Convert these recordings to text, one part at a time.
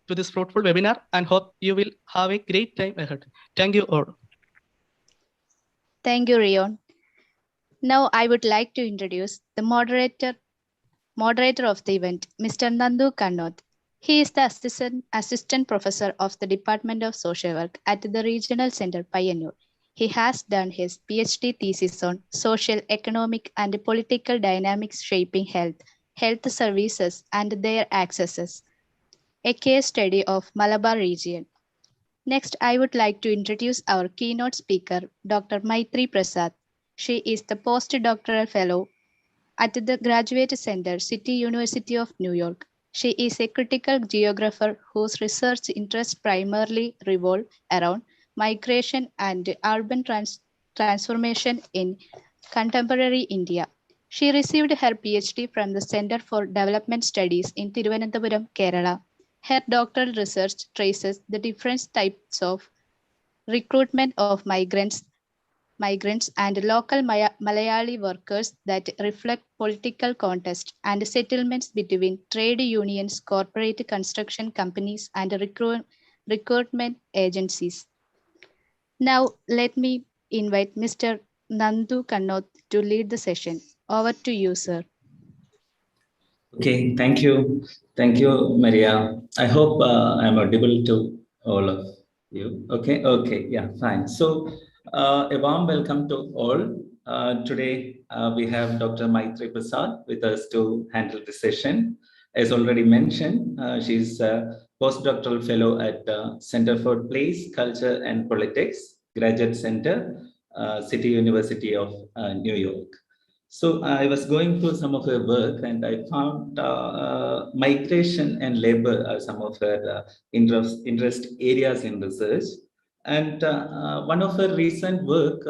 to this fruitful webinar and hope you will have a great time ahead. Thank you all. Thank you, Rion. Now I would like to introduce the moderator of the event, Mr. Nandu Kannoth. He is the assistant professor of the Department of Social Work at the Regional Center, Payyanur. He has done his PhD thesis on social, economic, and political dynamics shaping health services and their accesses, a case study of Malabar region. Next, I would like to introduce our keynote speaker, Dr. Maitreya Prasad. She is the postdoctoral fellow at the Graduate Center, City University of New York. She is a critical geographer whose research interests primarily revolve around migration and urban transformation in contemporary India. She received her PhD from the Center for Development Studies in Thiruvananthapuram, Kerala. Her doctoral research traces the different types of recruitment of migrants and local Malayali workers that reflect political contest and settlements between trade unions, corporate construction companies, and recruitment agencies. Now, let me invite Mr. Nandu Kannoth to lead the session. Over to you, sir. Okay, thank you. Thank you, Maria. I hope I'm audible to all of you. Okay, yeah, fine. So, a warm welcome to all. Today, we have Dr. Maitreya Prasad with us to handle the session. As already mentioned, she's a postdoctoral fellow at Center for Place, Culture and Politics, Graduate Center, City University of New York. So I was going through some of her work and I found migration and labor are some of her interest areas in research. And one of her recent work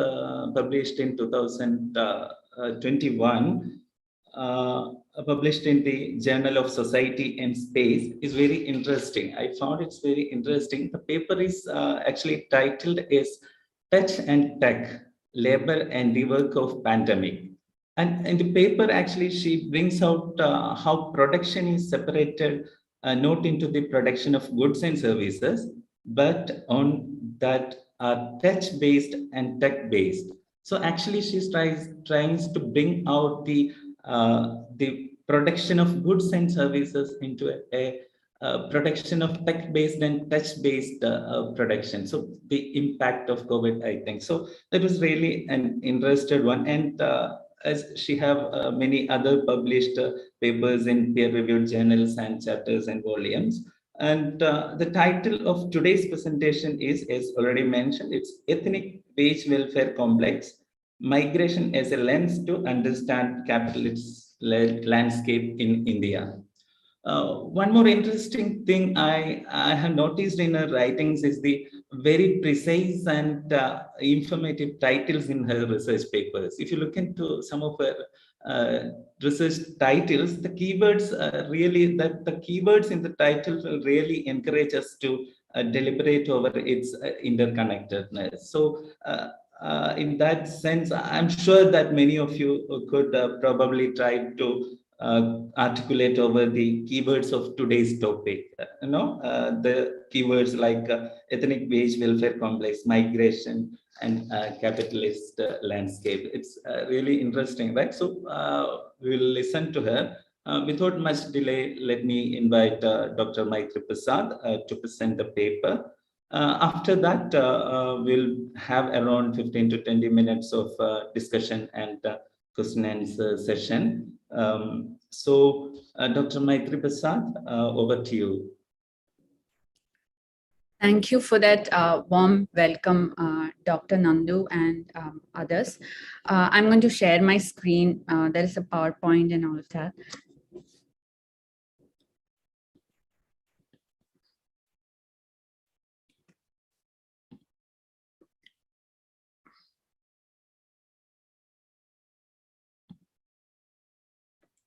published in 2021, published in the Journal of Society and Space is very interesting. I found it's very interesting. The paper is actually titled as Touch and Tech, Labor and Rework of Pandemic. And in the paper, actually, she brings out how production is separated, not into the production of goods and services, but on that touch-based and tech-based. So actually, she's trying to bring out the production of goods and services into a production of tech-based and touch-based production. So the impact of COVID, I think. So that was really an interesting one. And as she have many other published papers in peer-reviewed journals and chapters and volumes. And the title of today's presentation is, as already mentioned, it's Ethnic Wage Welfare Complex, Migration as a Lens to Understand Capitalist Landscape in India. One more interesting thing I have noticed in her writings is the very precise and informative titles in her research papers. If you look into some of her research titles, the keywords really, the keywords in the title will really encourage us to deliberate over its interconnectedness. So in that sense, I'm sure that many of you could probably try to articulate over the keywords of today's topic. The keywords like ethnic wage welfare complex, migration, and capitalist landscape. It's really interesting, right? So we will listen to her. Without much delay, let me invite Dr. Maitreya Prasad to present the paper. After that, we'll have around 15 to 20 minutes of discussion and question and answer session. Dr. Maitreya Prasad, over to you. Thank you for that warm welcome, Dr. Nandu and others. I'm going to share my screen. There is a PowerPoint and all of that.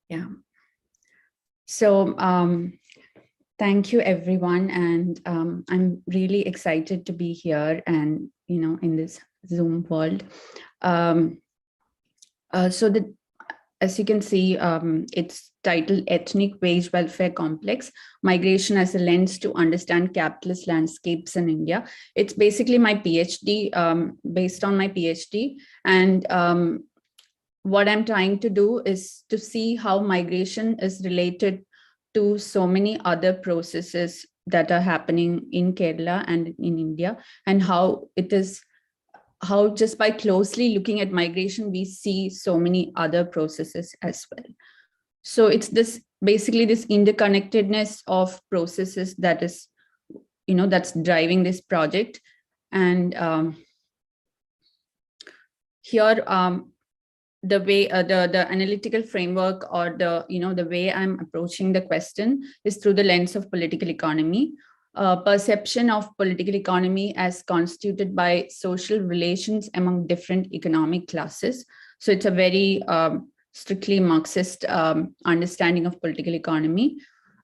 Yeah. So thank you, everyone. And I'm really excited to be here and, in this Zoom world. So as you can see, it's titled Ethnic Wage Welfare Complex, Migration as a Lens to Understand Capitalist Landscapes in India. It's basically my PhD, based on my PhD. And what I'm trying to do is to see how migration is related to so many other processes that are happening in Kerala and in India, and how it is, how just by closely looking at migration, we see so many other processes as well. So it's this basically this interconnectedness of processes that is, that's driving this project. And here, the way the analytical framework, or the way I'm approaching the question is through the lens of political economy. Perception of political economy as constituted by social relations among different economic classes. So it's a very strictly Marxist understanding of political economy.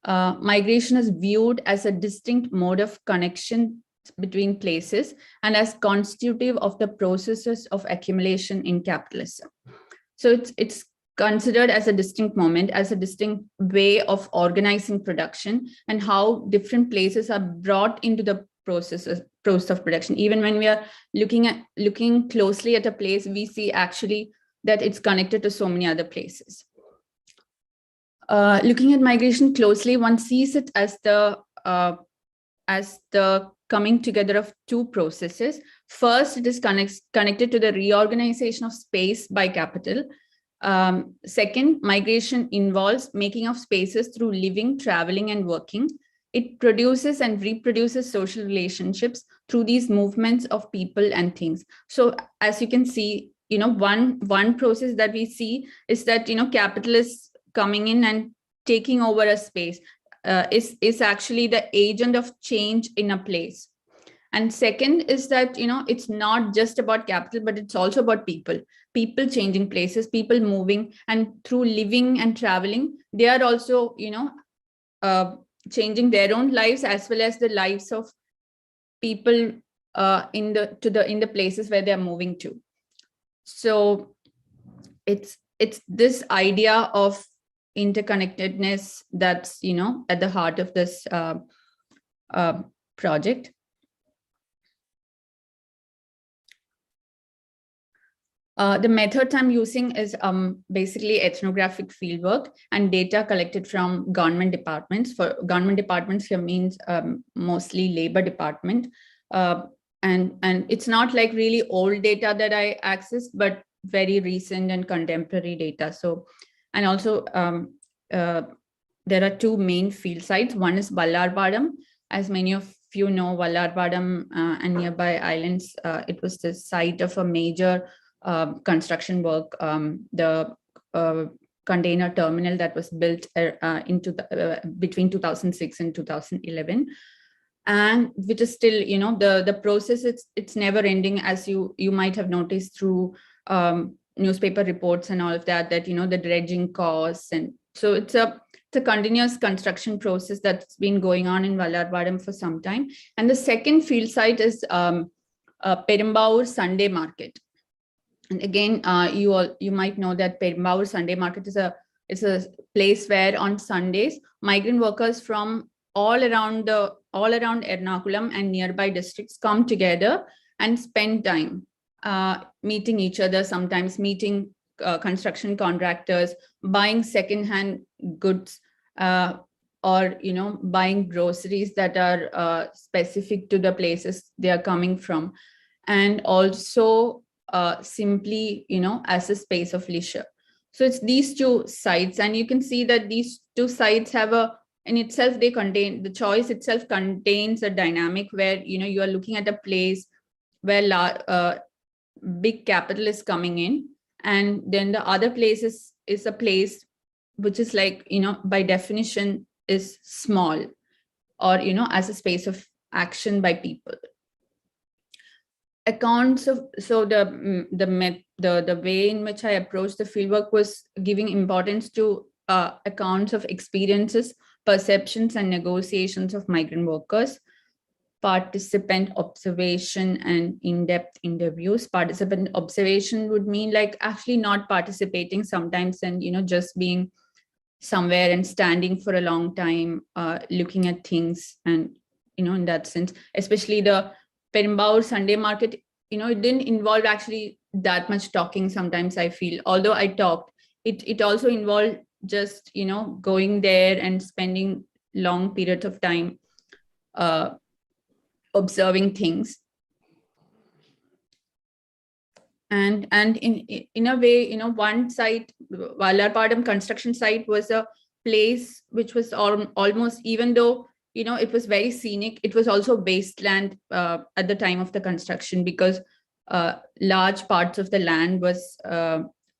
Migration is viewed as a distinct mode of connection between places and as constitutive of the processes of accumulation in capitalism. So it's considered as a distinct moment, as a distinct way of organizing production, and how different places are brought into the process of production. Even when we are looking closely at a place, we see actually that it's connected to so many other places. Looking at migration closely, one sees it as the coming together of two processes. First, it is connected to the reorganization of space by capital. Second, migration involves making of spaces through living, traveling, and working. It produces and reproduces social relationships through these movements of people and things. So as you can see, one process that we see is that, capital is coming in and taking over a space, is actually the agent of change in a place. And second is that, it's not just about capital, but it's also about people changing places, people moving, and through living and traveling, they are also, changing their own lives as well as the lives of people in the places where they're moving to. So it's this idea of interconnectedness that's, at the heart of this project. The methods I'm using is basically ethnographic fieldwork and data collected from government departments. For government departments here means mostly labor department. And it's not like really old data that I accessed, but very recent and contemporary data. So, and also there are two main field sites. One is Vallarpadam. As many of you know, Vallarpadam and nearby islands, it was the site of a major construction work, the container terminal that was built between 2006 and 2011, and which is still, the process, it's never ending, as you might have noticed through newspaper reports and all of that, the dredging costs. And so it's a continuous construction process that's been going on in Vallarpadam for some time. And the second field site is Perumbaur Sunday Market. And again, you might know that Perumbaur Sunday Market is a place where on Sundays, migrant workers from all around Ernakulam and nearby districts come together and spend time meeting each other, sometimes meeting construction contractors, buying secondhand goods, or buying groceries that are specific to the places they are coming from, and also simply, as a space of leisure. So it's these two sites, and you can see that these two sites have in itself, the choice itself contains a dynamic where, you are looking at a place where big capital is coming in, and then the other place is a place which is like, by definition is small, or, as a space of action by people. Accounts of, so the way in which I approached the fieldwork was giving importance to accounts of experiences, perceptions, and negotiations of migrant workers, participant observation and in-depth interviews. Participant observation would mean like actually not participating sometimes and, just being somewhere and standing for a long time, looking at things. And, in that sense, especially the Perumbavoor Sunday market, it didn't involve actually that much talking sometimes, I feel. Although I talked, it also involved just, going there and spending long periods of time observing things. And in a way, one site, Vallarpadam construction site, was a place which was almost, even though, it was very scenic, it was also wasteland at the time of the construction, because large parts of the land was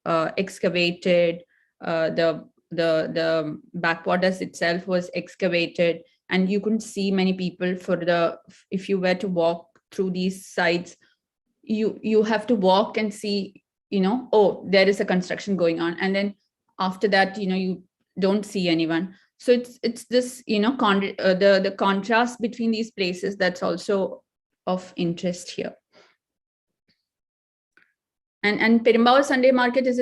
excavated. The backwaters itself was excavated, and you couldn't see many people if you were to walk through these sites. You have to walk and see, oh, there is a construction going on, and then after that, you don't see anyone. So it's this, the contrast between these places that's also of interest here. And Perumbavoor Sunday Market is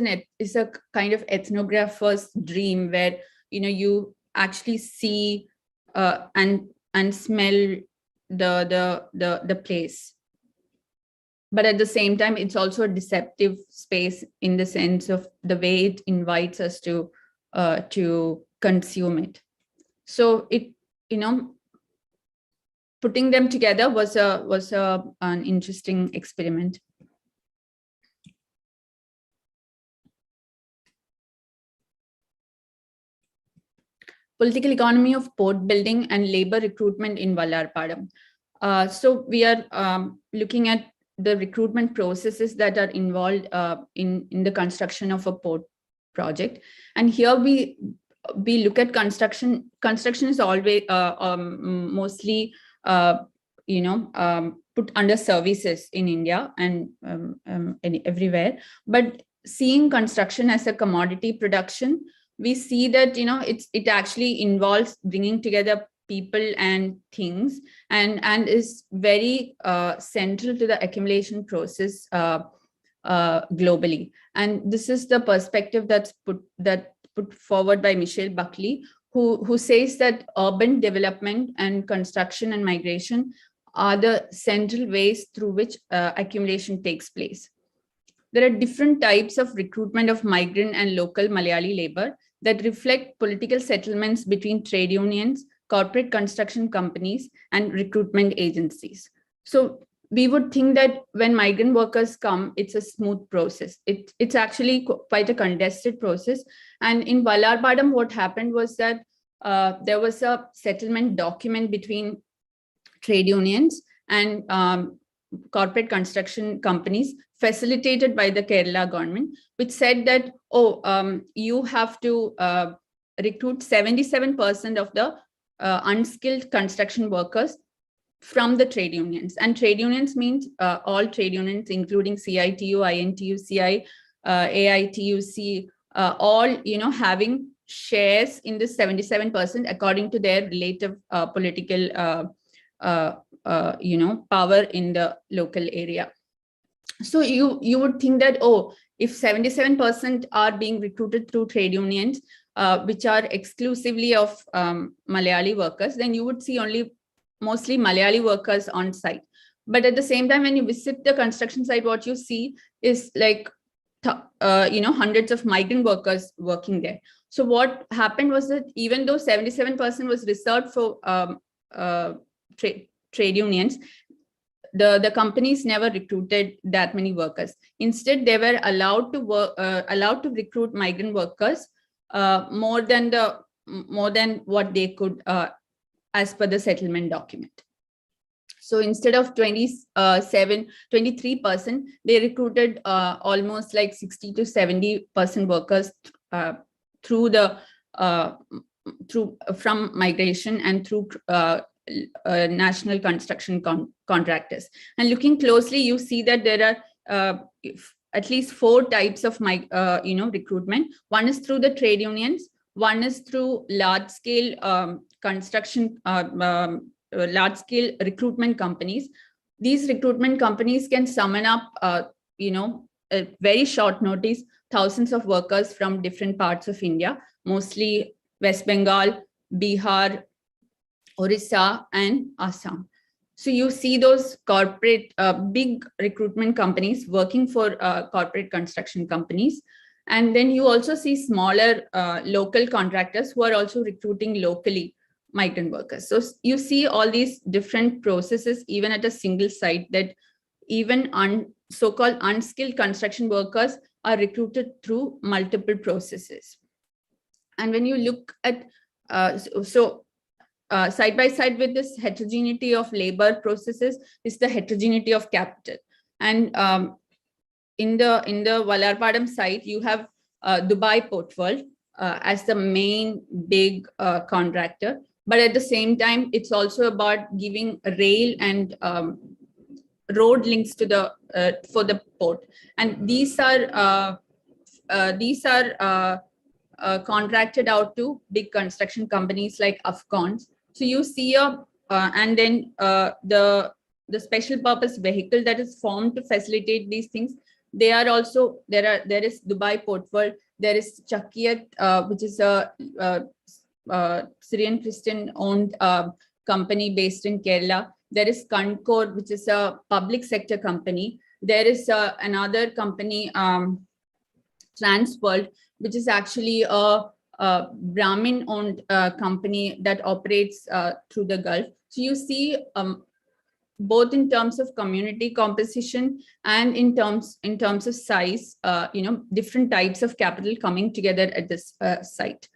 a kind of ethnographer's dream, where you actually see and smell the place. But at the same time, it's also a deceptive space in the sense of the way it invites us to consume it. So putting them together was an interesting experiment. Political economy of port building and labor recruitment in Vallarpadam. So we are looking at the recruitment processes that are involved in the construction of a port project. And here we look at construction. Construction is always mostly put under services in India and everywhere. But seeing construction as a commodity production, we see that it actually involves bringing together people and things, and is very central to the accumulation process globally. And this is the perspective that's put forward by Michelle Buckley, who says that urban development and construction and migration are the central ways through which accumulation takes place. There are different types of recruitment of migrant and local Malayali labor that reflect political settlements between trade unions, corporate construction companies, and recruitment agencies. So we would think that when migrant workers come, it's a smooth process. It's actually quite a contested process. And in Vallarpadam, what happened was that there was a settlement document between trade unions and corporate construction companies facilitated by the Kerala government, which said that, you have to recruit 77% of the unskilled construction workers from the trade unions. And trade unions means all trade unions, including CITU, INTU, CI, AITUC, all having shares in this 77% according to their relative political power in the local area. So you would think that, if 77% are being recruited through trade unions, which are exclusively of Malayali workers, then you would see mostly Malayali workers on site. But at the same time, when you visit the construction site, what you see is like, hundreds of migrant workers working there. So what happened was that even though 77% was reserved for trade unions, the companies never recruited that many workers. Instead, they were allowed to recruit migrant workers more than what they could as per the settlement document. So instead of 23%, they recruited almost like 60 to 70% workers from migration and through national construction contractors. And looking closely, you see that there are at least 4 types of recruitment. One is through the trade unions, one is through large scale construction large-scale recruitment companies. These recruitment companies can summon up, a very short notice, thousands of workers from different parts of India, mostly West Bengal, Bihar, Orissa, and Assam. So you see those corporate, big recruitment companies working for corporate construction companies. And then you also see smaller local contractors who are also recruiting locally migrant workers. So you see all these different processes, even at a single site, that even so-called unskilled construction workers are recruited through multiple processes. And when you look at, side by side with this heterogeneity of labor processes is the heterogeneity of capital. And in the Vallarpadam site, you have Dubai Port World as the main big contractor. But at the same time, it's also about giving rail and road links to the for the port. And these are contracted out to big construction companies like Afghans. So you see and then the special purpose vehicle that is formed to facilitate these things. They are also, there is Dubai Port World, there is Chakiyat, which is a Syrian Christian owned company based in Kerala. There is Concor, which is a public sector company. There is another company, Transworld, which is actually a Brahmin owned company that operates through the Gulf. So you see both in terms of community composition and in terms of size, different types of capital coming together at this site.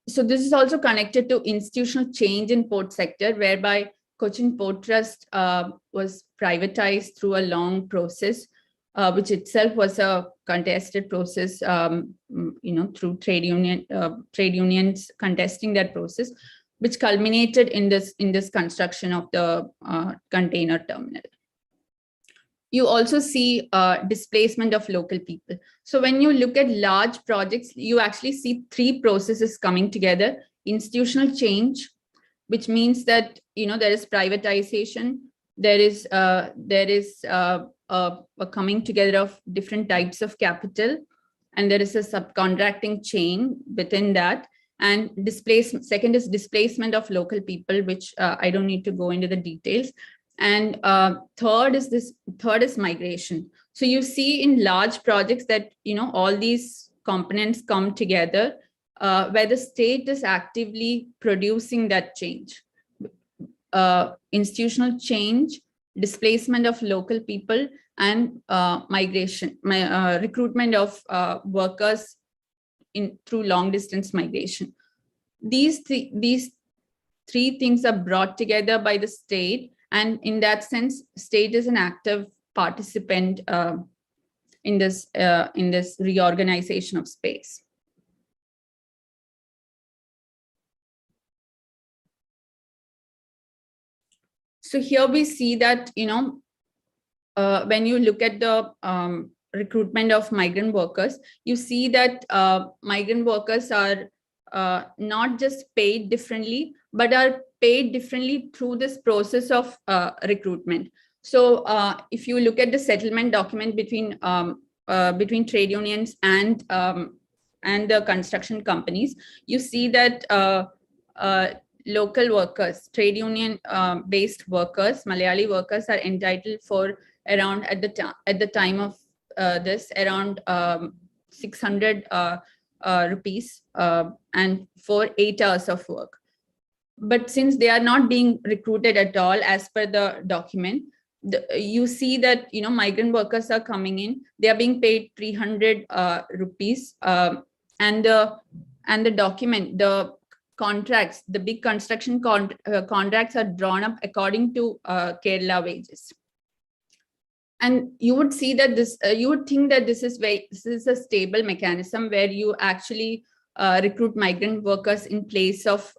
So this is also connected to institutional change in port sector, whereby Cochin Port Trust was privatized through a long process, which itself was a contested process, through trade unions contesting that process, which culminated in this construction of the container terminal. You also see displacement of local people. So when you look at large projects, you actually see three processes coming together: institutional change, which means that there is privatization, there is a coming together of different types of capital, and there is a subcontracting chain within that. And second is displacement of local people, which I don't need to go into the details. And third is migration. So you see in large projects that all these components come together, where the state is actively producing that change. Institutional change, displacement of local people, and migration, recruitment of workers through long distance migration. These three things are brought together by the state, and in that sense, state is an active participant in this reorganization of space. So here we see that when you look at the recruitment of migrant workers, you see that migrant workers are not just paid differently, but are paid differently through this process of recruitment. So if you look at the settlement document between trade unions and the construction companies, you see that local workers, trade union based workers, Malayali workers are entitled for around at the time of this around 600 rupees and for 8 hours of work. But since they are not being recruited at all as per the document, you see that migrant workers are coming in, they are being paid 300 rupees, and the document, the contracts, the big construction contracts are drawn up according to Kerala wages. And you would see that you would think that this is a stable mechanism where you actually recruit migrant workers in place of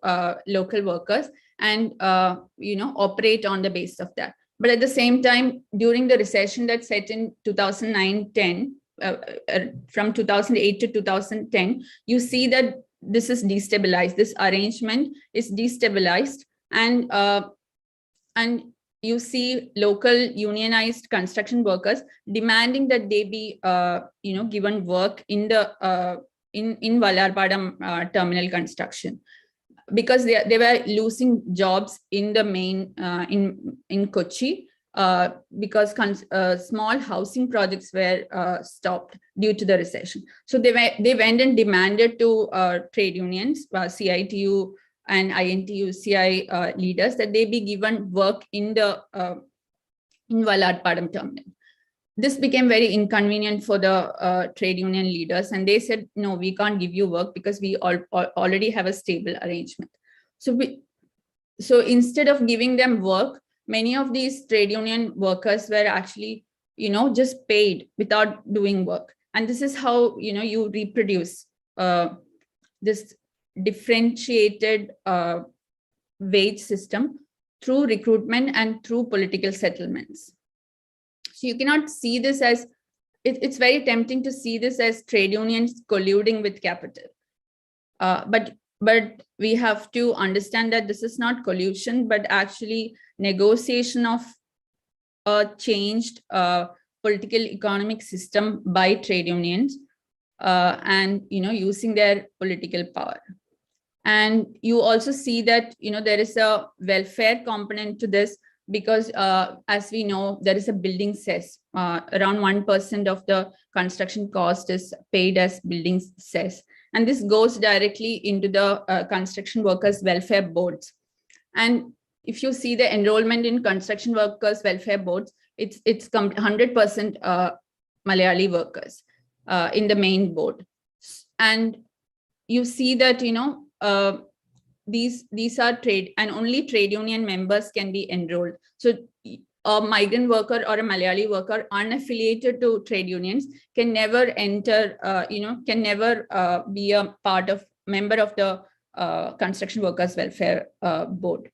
local workers and operate on the basis of that. But at the same time, during the recession that set in 2009-10, from 2008 to 2010, you see that this is destabilized. This arrangement is destabilized, and you see local unionized construction workers demanding that they be given work in the in Vallarpadam terminal construction, because they were losing jobs in the main in Kochi, because small housing projects were stopped due to the recession. So they went and demanded to trade unions, CITU and INTU CI leaders, that they be given work in the in Vallarpadam terminal. This became very inconvenient for the trade union leaders, and they said, no, we can't give you work because we already have a stable arrangement. So instead of giving them work, many of these trade union workers were actually, just paid without doing work. And this is how, you reproduce this differentiated wage system through recruitment and through political settlements. So you cannot see this as, it's very tempting to see this as trade unions colluding with capital. But we have to understand that this is not collusion, but actually negotiation of a changed political economic system by trade unions, and using their political power. And you also see that there is a welfare component to this, because as we know, there is a building cess. Around 1% of the construction cost is paid as building cess. And this goes directly into the construction workers' welfare boards. And if you see the enrollment in construction workers' welfare boards, it's 100% Malayali workers in the main board. And you see that, these are trade, and only trade union members can be enrolled. So a migrant worker or a Malayali worker unaffiliated to trade unions can never enter, can never be a member of the construction workers welfare board.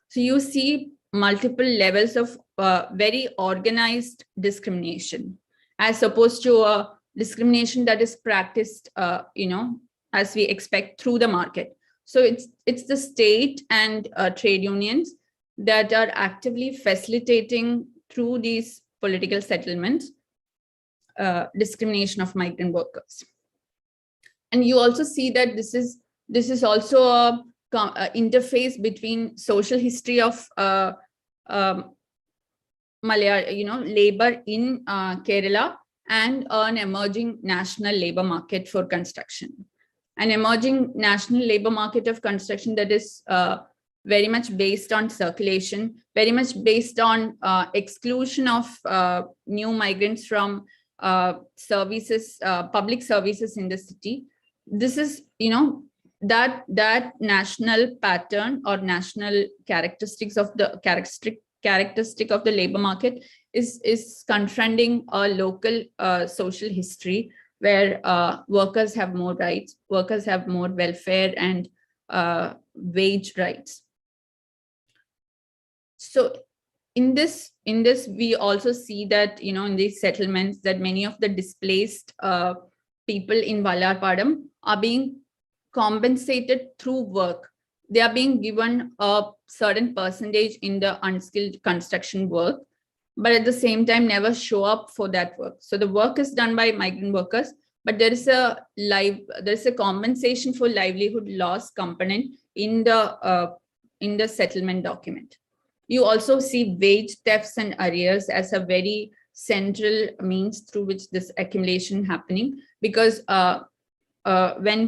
So you see multiple levels of very organized discrimination, as opposed to a discrimination that is practiced, as we expect, through the market. So it's the state and trade unions that are actively facilitating, through these political settlements, discrimination of migrant workers. And you also see that this is also a interface between social history of labor in Kerala and an emerging national labor market for construction. An emerging national labor market of construction that is very much based on circulation, very much based on exclusion of new migrants from services, public services in the city. This is, that national pattern or national characteristics of the characteristic of the labor market is confronting a local social history where workers have more rights, workers have more welfare and wage rights. So in this, we also see that, in these settlements, that many of the displaced people in Vallarpadam are being compensated through work. They are being given a certain percentage in the unskilled construction work, but at the same time never show up for that work. So the work is done by migrant workers, but there is a compensation for livelihood loss component in the settlement document. You also see wage thefts and arrears as a very central means through which this accumulation happening, because when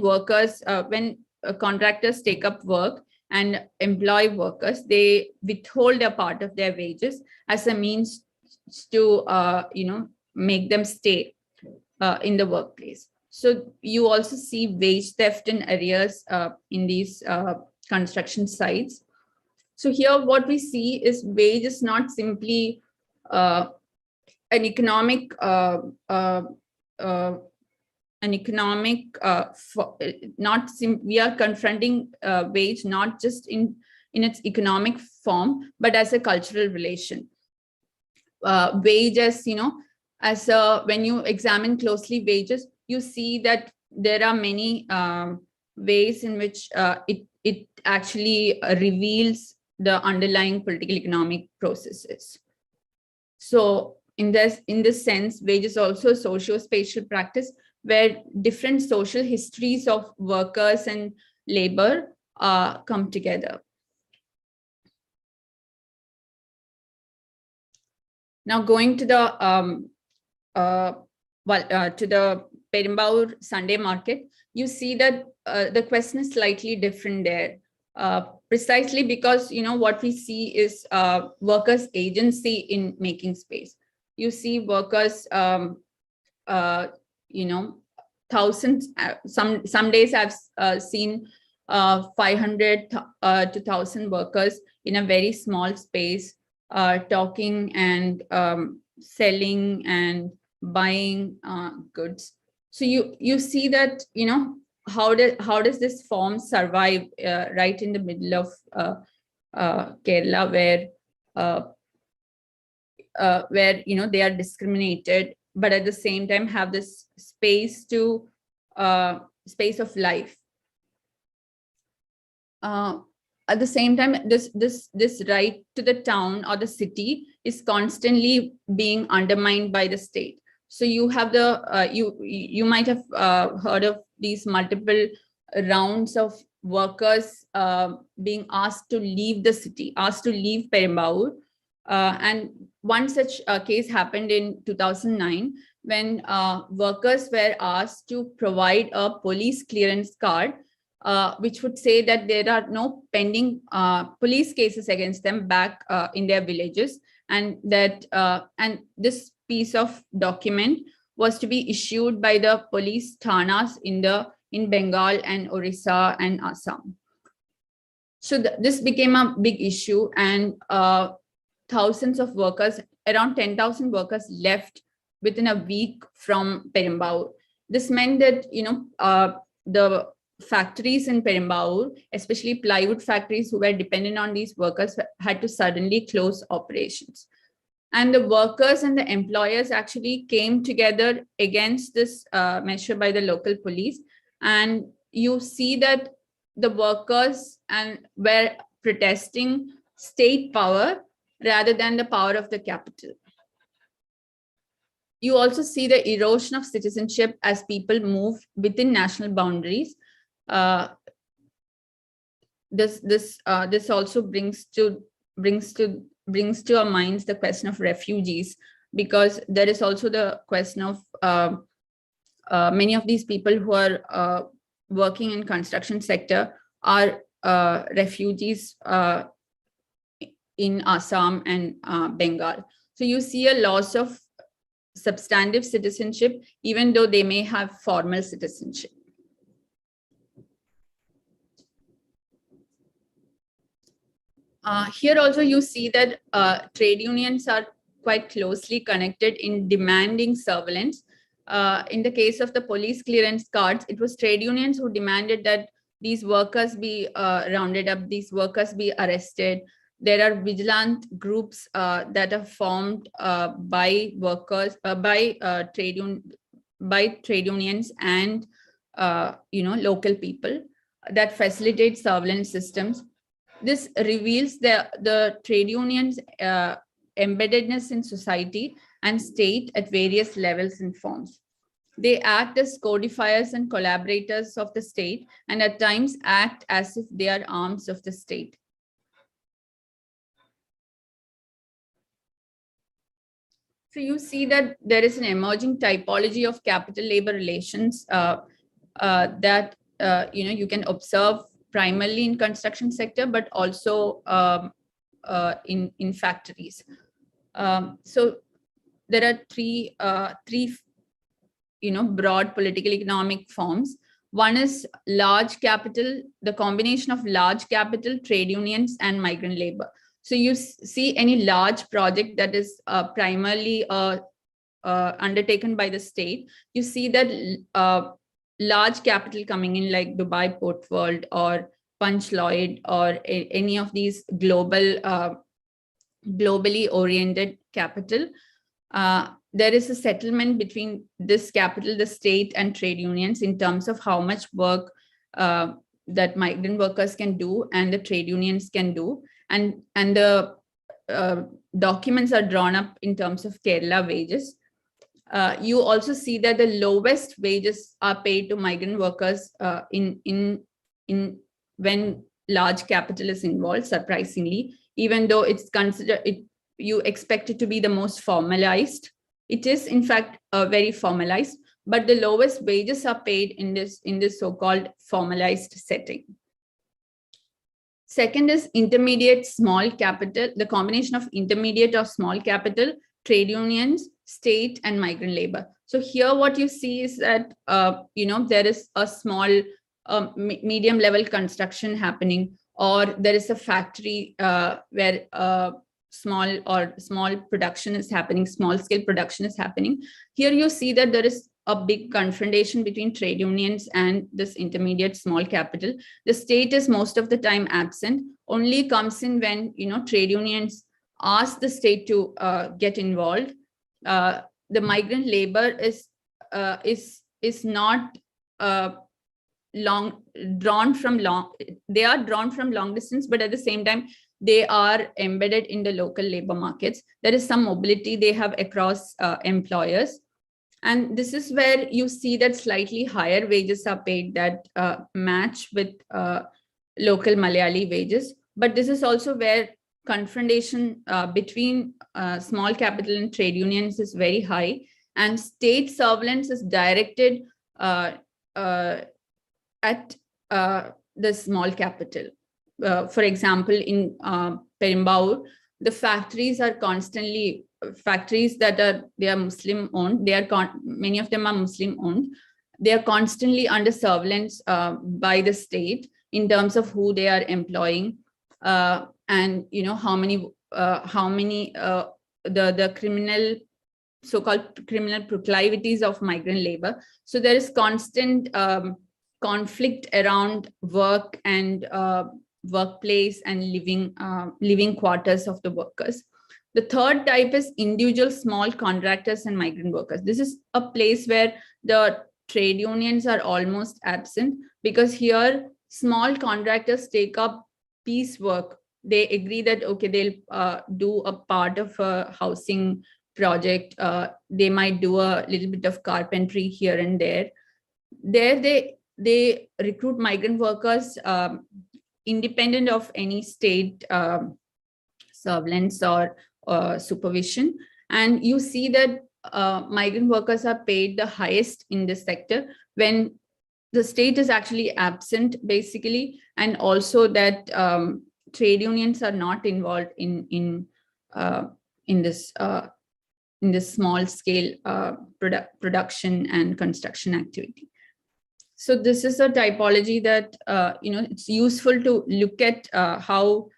contractors take up work and employ workers, they withhold a part of their wages as a means to make them stay in the workplace. So you also see wage theft and arrears in these construction sites. So here what we see is wage is not simply an economic we are confronting wage not just in its economic form, but as a cultural relation. Wage as when you examine closely wages, you see that there are many ways in which it actually reveals the underlying political economic processes. So in this sense, wage is also a socio-spatial practice where different social histories of workers and labor come together. Now going to the to the Perumbavoor Sunday market, you see that the question is slightly different there, precisely because what we see is workers' agency in making space. You see workers, thousands. Some days I've seen 500 to 1,000 workers in a very small space, talking and selling and buying goods. So you see that how does this form survive right in the middle of Kerala, where they are discriminated, but at the same time have this space to space of life. At the same time, this right to the town or the city is constantly being undermined by the state. So you have the you might have heard of these multiple rounds of workers being asked to leave the city, asked to leave Perumbavoor. And one such case happened in 2009 when workers were asked to provide a police clearance card, which would say that there are no pending police cases against them back in their villages, and that and this piece of document was to be issued by the police thanas in Bengal and Orissa and Assam. So this became a big issue, and thousands of workers, around 10,000 workers, left within a week from Perumbavoor. This meant that the factories in Perumbavoor, especially plywood factories who were dependent on these workers, had to suddenly close operations. And the workers and the employers actually came together against this measure by the local police. And you see that the workers were protesting state power rather than the power of the capital. You also see the erosion of citizenship as people move within national boundaries. This also brings to our minds the question of refugees, because there is also the question of many of these people who are working in construction sector are refugees in Assam and Bengal. So you see a loss of substantive citizenship, even though they may have formal citizenship. Here also you see that trade unions are quite closely connected in demanding surveillance. In the case of the police clearance cards, it was trade unions who demanded that these workers be rounded up, these workers be arrested. There are vigilant groups that are formed by workers, by trade unions and local people that facilitate surveillance systems. This reveals the trade unions' embeddedness in society and state at various levels and forms. They act as codifiers and collaborators of the state, and at times act as if they are arms of the state. So you see that there is an emerging typology of capital-labor relations that you can observe primarily in construction sector, but also in factories. So there are three broad political economic forms. One is large capital, the combination of large capital, trade unions, and migrant labor. So you see any large project that is primarily undertaken by the state, you see that large capital coming in, like Dubai Port World or Punch Lloyd or any of these globally oriented capital. There is a settlement between this capital, the state, and trade unions in terms of how much work that migrant workers can do and the trade unions can do. And the documents are drawn up in terms of Kerala wages. You also see that the lowest wages are paid to migrant workers in when large capital is involved, surprisingly, even though it's considered, you expect it to be the most formalized. It is in fact very formalized, but the lowest wages are paid in this so-called formalized setting. Second is intermediate small capital, the combination of intermediate or small capital, trade unions, state, and migrant labor. So here what you see is that, there is a small medium level construction happening, or there is a factory where small production is happening, small scale production is happening. Here you see that there is a big confrontation between trade unions and this intermediate small capital. The state is most of the time absent, only comes in when trade unions ask the state to get involved. The migrant labor is not drawn from long distance, but at the same time they are embedded in the local labor markets. There is some mobility they have across employers. And this is where you see that slightly higher wages are paid that match with local Malayali wages. But this is also where confrontation between small capital and trade unions is very high, and state surveillance is directed at the small capital. For example, in Perimbaur, the factories are constantly that are Muslim owned. Many of them are Muslim owned. They are constantly under surveillance by the state in terms of who they are employing, and how many the criminal, so-called criminal proclivities of migrant labor. So there is constant conflict around work and workplace and living quarters of the workers. The third type is individual small contractors and migrant workers. This is a place where the trade unions are almost absent, because here small contractors take up piecework. They agree that, okay, they'll do a part of a housing project. They might do a little bit of carpentry here and there. There they recruit migrant workers independent of any state surveillance or supervision. And you see that migrant workers are paid the highest in this sector when the state is actually absent, basically, and also that trade unions are not involved in this small scale production and construction activity. So this is a typology that it's useful to look at how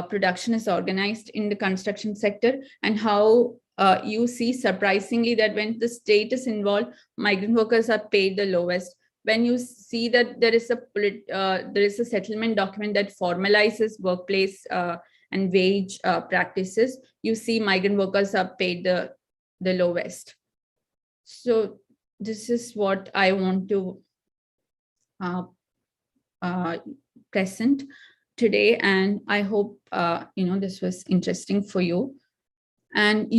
production is organized in the construction sector, and how you see surprisingly that when the state is involved, migrant workers are paid the lowest. When you see that there is a settlement document that formalizes workplace and wage practices, you see migrant workers are paid the lowest. So this is what I want to present today, and I hope this was interesting for you. And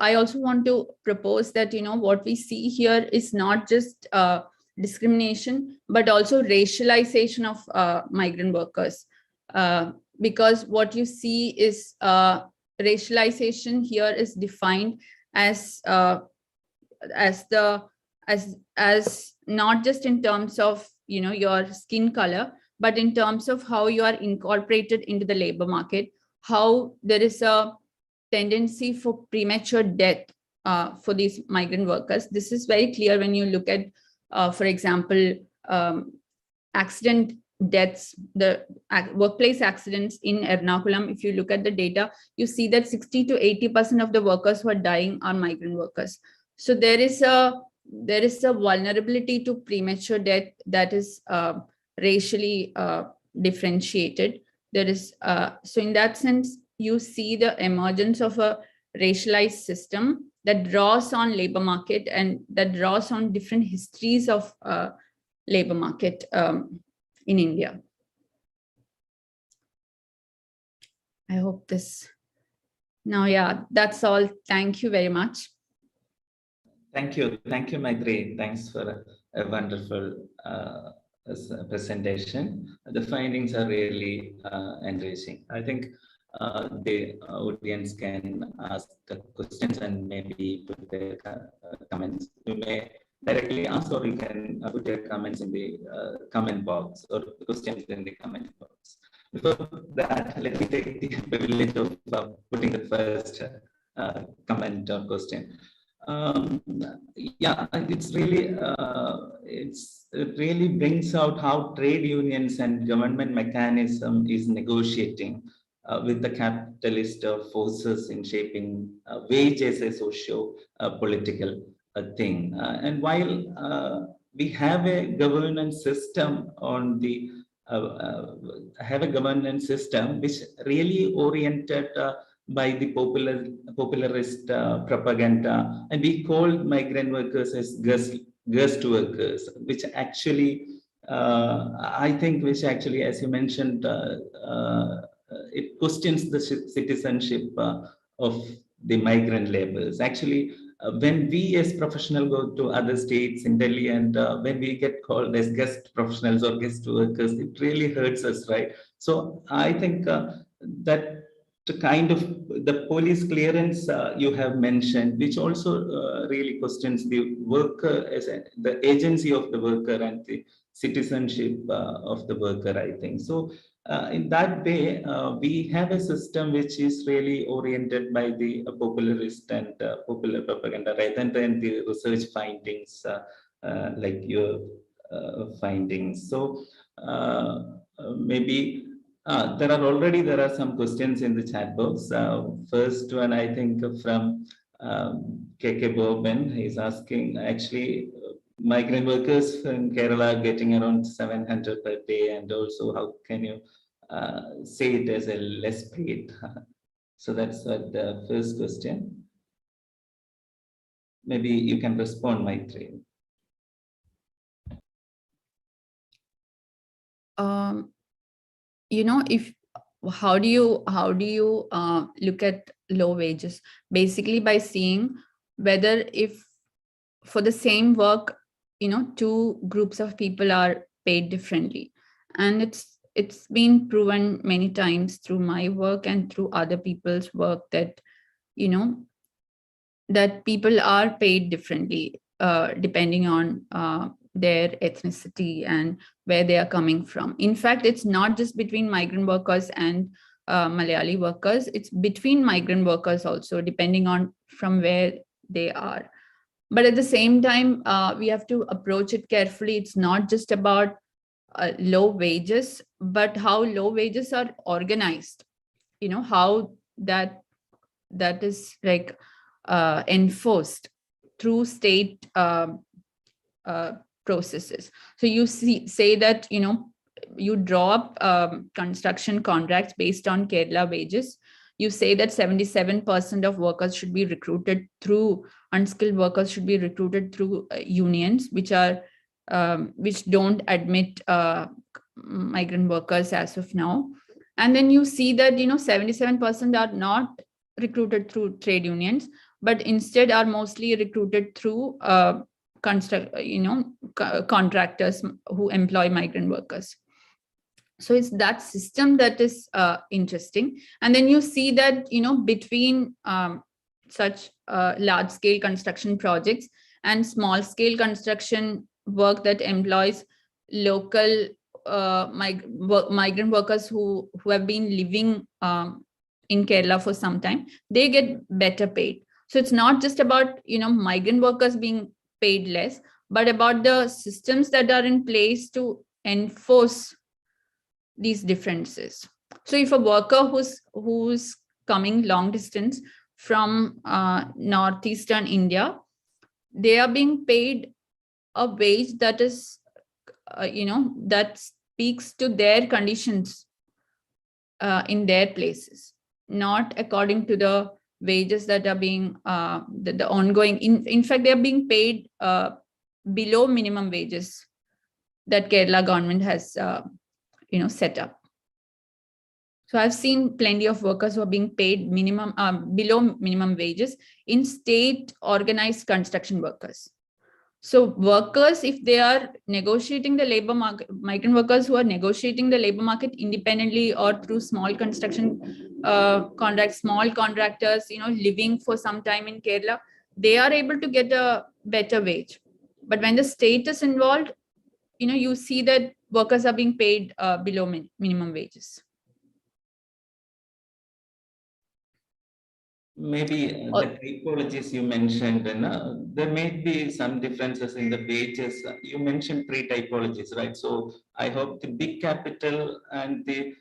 I also want to propose that what we see here is not just discrimination, but also racialization of migrant workers, because what you see is racialization here is defined as not just in terms of your skin color, but in terms of how you are incorporated into the labor market, how there is a tendency for premature death for these migrant workers. This is very clear when you look at, for example, accident deaths, the workplace accidents in Ernakulam. If you look at the data, you see that 60 to 80% of the workers who are dying are migrant workers. So there is a vulnerability to premature death that is racially differentiated. There is so in that sense, you see the emergence of a racialized system that draws on labor market and that draws on different histories of labor market in India. I hope this. Now, yeah, that's all. Thank you very much. Thank you, Maitri. Thanks for a wonderful presentation. The findings are really enriching. I think the audience can ask questions and maybe put their comments. You may directly ask, or you can put your comments in the comment box, or questions in the comment box. Before that, let me take the privilege of putting the first comment or question. Yeah, it's really it really brings out how trade unions and government mechanism is negotiating with the capitalist forces in shaping wage as a socio-political thing. And while we have a governance system on the which really oriented by the popularist propaganda, and we called migrant workers as guest workers, which actually I think, which actually, as you mentioned, it questions the citizenship of the migrant laborers. Actually, when we as professionals go to other states in Delhi, and when we get called as guest professionals or guest workers, it really hurts us, right? So I think that the kind of the police clearance you have mentioned, which also really questions the worker as the agency of the worker and the citizenship of the worker, I think. So in that way, we have a system which is really oriented by the popularist and popular propaganda rather than the research findings like your findings. So maybe there are some questions in the chat box. First one, I think, from KK Boben. He's asking, actually, migrant workers in Kerala are getting around 700 per day, and also how can you say it as a less paid? So that's what the first question. Maybe you can respond, Maitri. You know, how do you look at low wages? Basically by seeing whether if for the same work, you know, two groups of people are paid differently. And it's been proven many times through my work and through other people's work that, you know, that people are paid differently depending on their ethnicity and where they are coming from. In fact, it's not just between migrant workers and Malayali workers, it's between migrant workers also, depending on from where they are. But at the same time, we have to approach it carefully. It's not just about low wages, but how low wages are organized, you know, how that is like enforced through state processes. So you say that, you know, you draw up construction contracts based on Kerala wages. You say that 77% of workers should be recruited through, unskilled workers should be recruited through unions, which are which don't admit migrant workers as of now. And then you see that, you know, 77% are not recruited through trade unions, but instead are mostly recruited through contractors who employ migrant workers. So it's that system that is interesting. And then you see that, you know, between such large scale construction projects and small scale construction work that employs local migrant workers who have been living in Kerala for some time, they get better paid. So it's not just about, you know, migrant workers being paid less, but about the systems that are in place to enforce these differences. So if a worker who's coming long distance from northeastern India, they are being paid a wage that is, you know, that speaks to their conditions in their places, not according to the wages that are being the ongoing. In fact, they are being paid below minimum wages that Kerala government has set up. So I've seen plenty of workers who are being paid below minimum wages in state organized construction workers. So workers, if they are negotiating the labor market, migrant workers who are negotiating the labor market independently or through small construction contracts, small contractors, living for some time in Kerala, they are able to get a better wage. But when the state is involved, you see that workers are being paid below minimum wages. Maybe the typologies you mentioned, there may be some differences in the wages. You mentioned 3 typologies, right? So I hope the big capital and the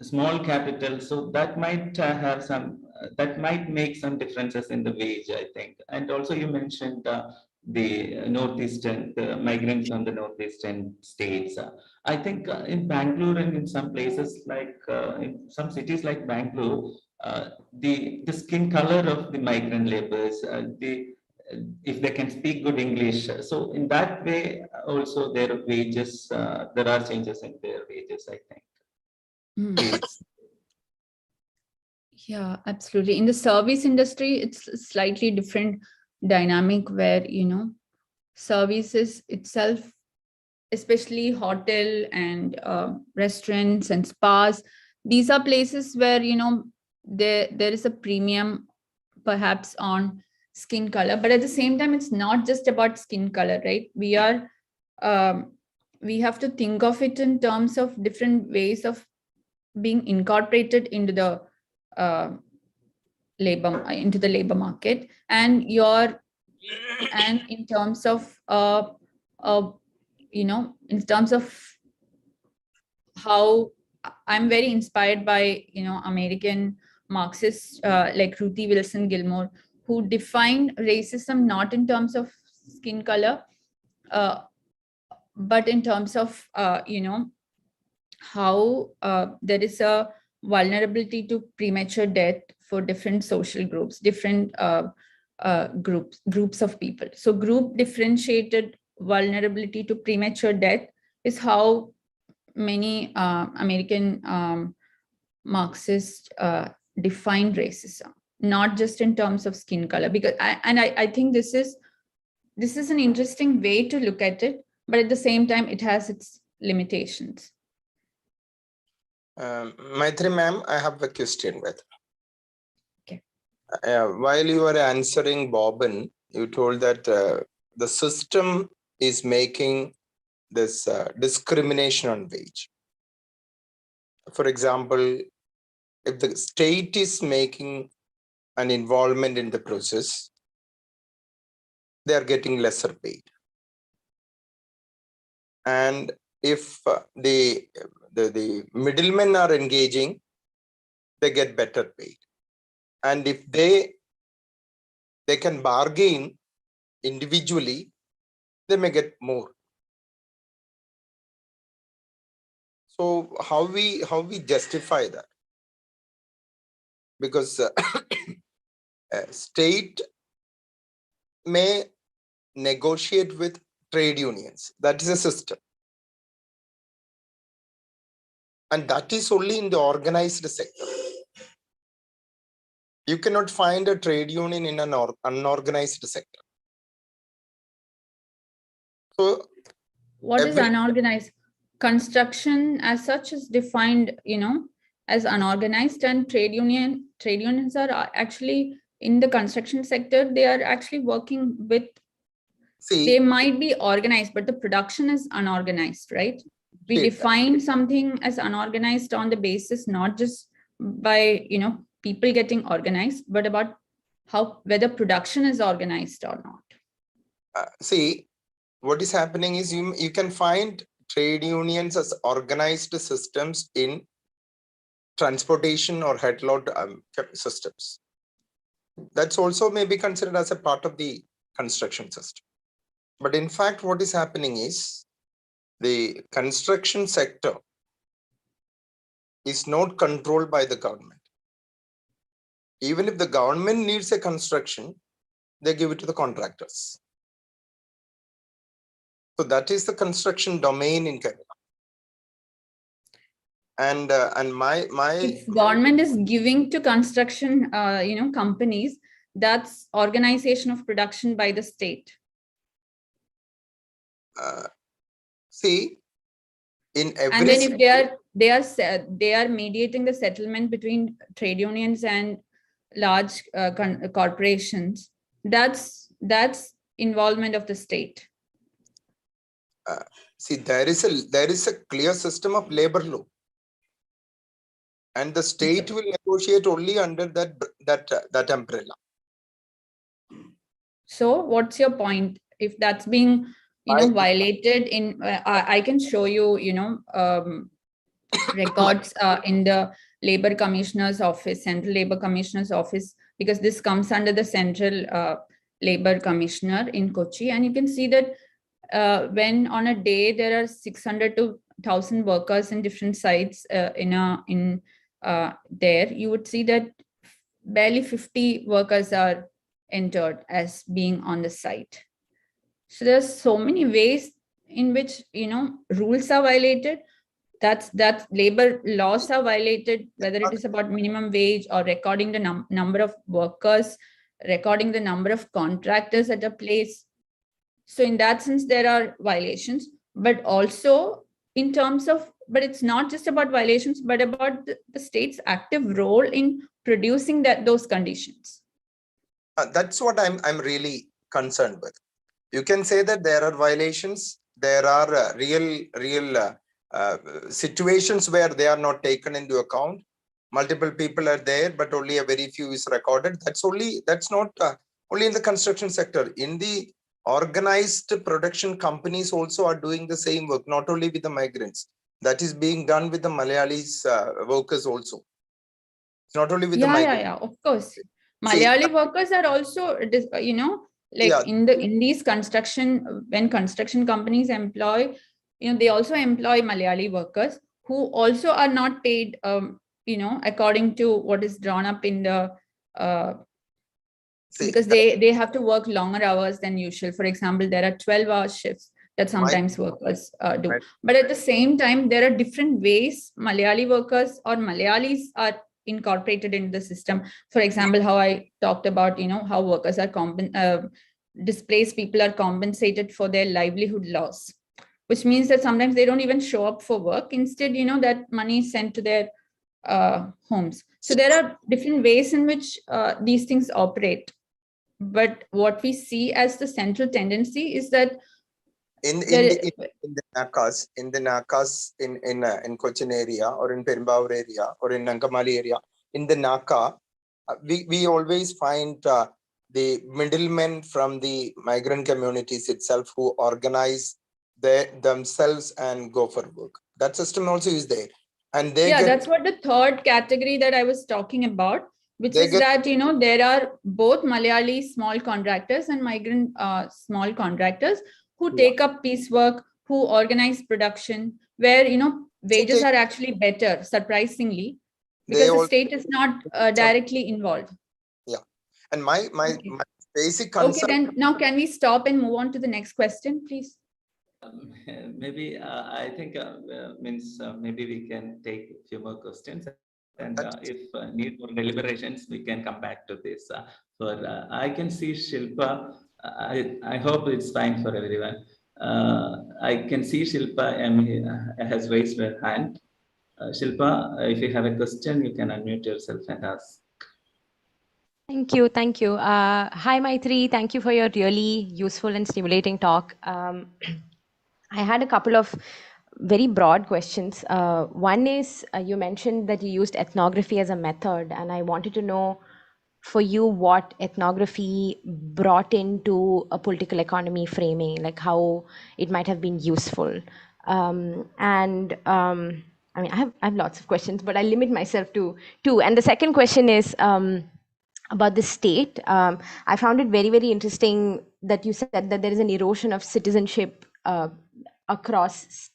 small capital, so that might have some, that might make some differences in the wage, I think. And also you mentioned the northeastern, the migrants on the northeastern states. I think in Bangalore and in some places like in some cities like Bangalore, the skin color of the migrant laborers, if they can speak good English. So in that way, also their wages, there are changes in their wages, I think. Yeah, absolutely. In the service industry, it's a slightly different dynamic where, services itself, especially hotel and restaurants and spas, these are places where, there is a premium perhaps on skin color, but at the same time, it's not just about skin color, right? We have to think of it in terms of different ways of being incorporated into the labor market, and in terms of in terms of how I'm very inspired by American Marxists like Ruthie Wilson Gilmore, who defined racism not in terms of skin color, but in terms of how there is a vulnerability to premature death for different social groups, different groups of people. So group differentiated vulnerability to premature death is how many American Marxists define racism, not just in terms of skin color. Because I think this is an interesting way to look at it, but at the same time, it has its limitations. Maitri ma'am, I have a question with. Okay. While you were answering Bobbin, you told that the system is making this discrimination on wage. For example, if the state is making an involvement in the process, they are getting lesser paid. And if the middlemen are engaging, they get better paid. And if they can bargain individually, they may get more. So how we justify that? Because state may negotiate with trade unions. That is a system. And that is only in the organized sector. You cannot find a trade union in an unorganized sector. So what is unorganized? Construction as such is defined, as unorganized, and trade unions are actually in the construction sector. They are actually working with, they might be organized, but the production is unorganized, right? We define something as unorganized on the basis, not just by, people getting organized, but about whether production is organized or not. What is happening is you can find trade unions as organized systems in transportation or headload systems. That's also may be considered as a part of the construction system. But in fact, what is happening is the construction sector is not controlled by the government. Even if the government needs a construction, they give it to the contractors. So that is the construction domain in Kerala. And my if government is giving to construction companies, that's organization of production by the state. See, in every, and then if they are mediating the settlement between trade unions and large corporations, that's involvement of the state. see, there is a clear system of labor law, and the state will negotiate only under that umbrella. So what's your point? If that's being violated in, I can show you, records in the Labor Commissioner's Office, Central Labor Commissioner's Office, because this comes under the Central Labor Commissioner in Kochi. And you can see that when on a day there are 600 to 1,000 workers in different sites there, you would see that barely 50 workers are entered as being on the site. So there's so many ways in which rules are violated. That labor laws are violated, whether it is about minimum wage or recording the number of workers, recording the number of contractors at a place. So in that sense, there are violations, but also in terms of, but it's not just about violations, but about the state's active role in producing those conditions. That's what I'm really concerned with. You can say that there are violations, there are real situations where they are not taken into account. Multiple people are there, but only a very few is recorded. That's not only in the construction sector. In the organized production companies also are doing the same work, not only with the migrants. That is being done with the Malayalis workers also. It's not only with the migrants. Yeah, of course. Malayali workers are also, in these construction, when construction companies employ, they also employ Malayali workers who also are not paid, according to what is drawn up in the, because they have to work longer hours than usual. For example, there are 12-hour shifts that sometimes workers do. Right. But at the same time, there are different ways Malayali workers or Malayalis are incorporated into the system. For example, how I talked about, how workers are displaced people are compensated for their livelihood loss, which means that sometimes they don't even show up for work. Instead, that money is sent to their homes. So there are different ways in which these things operate. But what we see as the central tendency is that in the Nakas, in Cochin area or in Perumbavoor area or in Nangamali area, in the Naka, we always find the middlemen from the migrant communities itself who organize themselves and go for work. That system also is there. And that's what the third category that I was talking about, which is that, there are both Malayali small contractors and migrant small contractors who take up piecework, who organize production, where, wages are actually better, surprisingly, because the state is not directly involved. Yeah. And my basic concern. Okay, then now can we stop and move on to the next question, please? Maybe I think maybe we can take a few more questions, and if need for deliberations, we can come back to this. I can see Shilpa. I hope it's fine for everyone. I can see Shilpa has raised her hand. Shilpa, if you have a question, you can unmute yourself and ask. Thank you. Hi, Maitri. Thank you for your really useful and stimulating talk. I had a couple of very broad questions. One is, you mentioned that you used ethnography as a method, and I wanted to know for you what ethnography brought into a political economy framing, like how it might have been useful. I have lots of questions, but I limit myself to two. And the second question is about the state. I found it very, very interesting that you said that there is an erosion of citizenship across,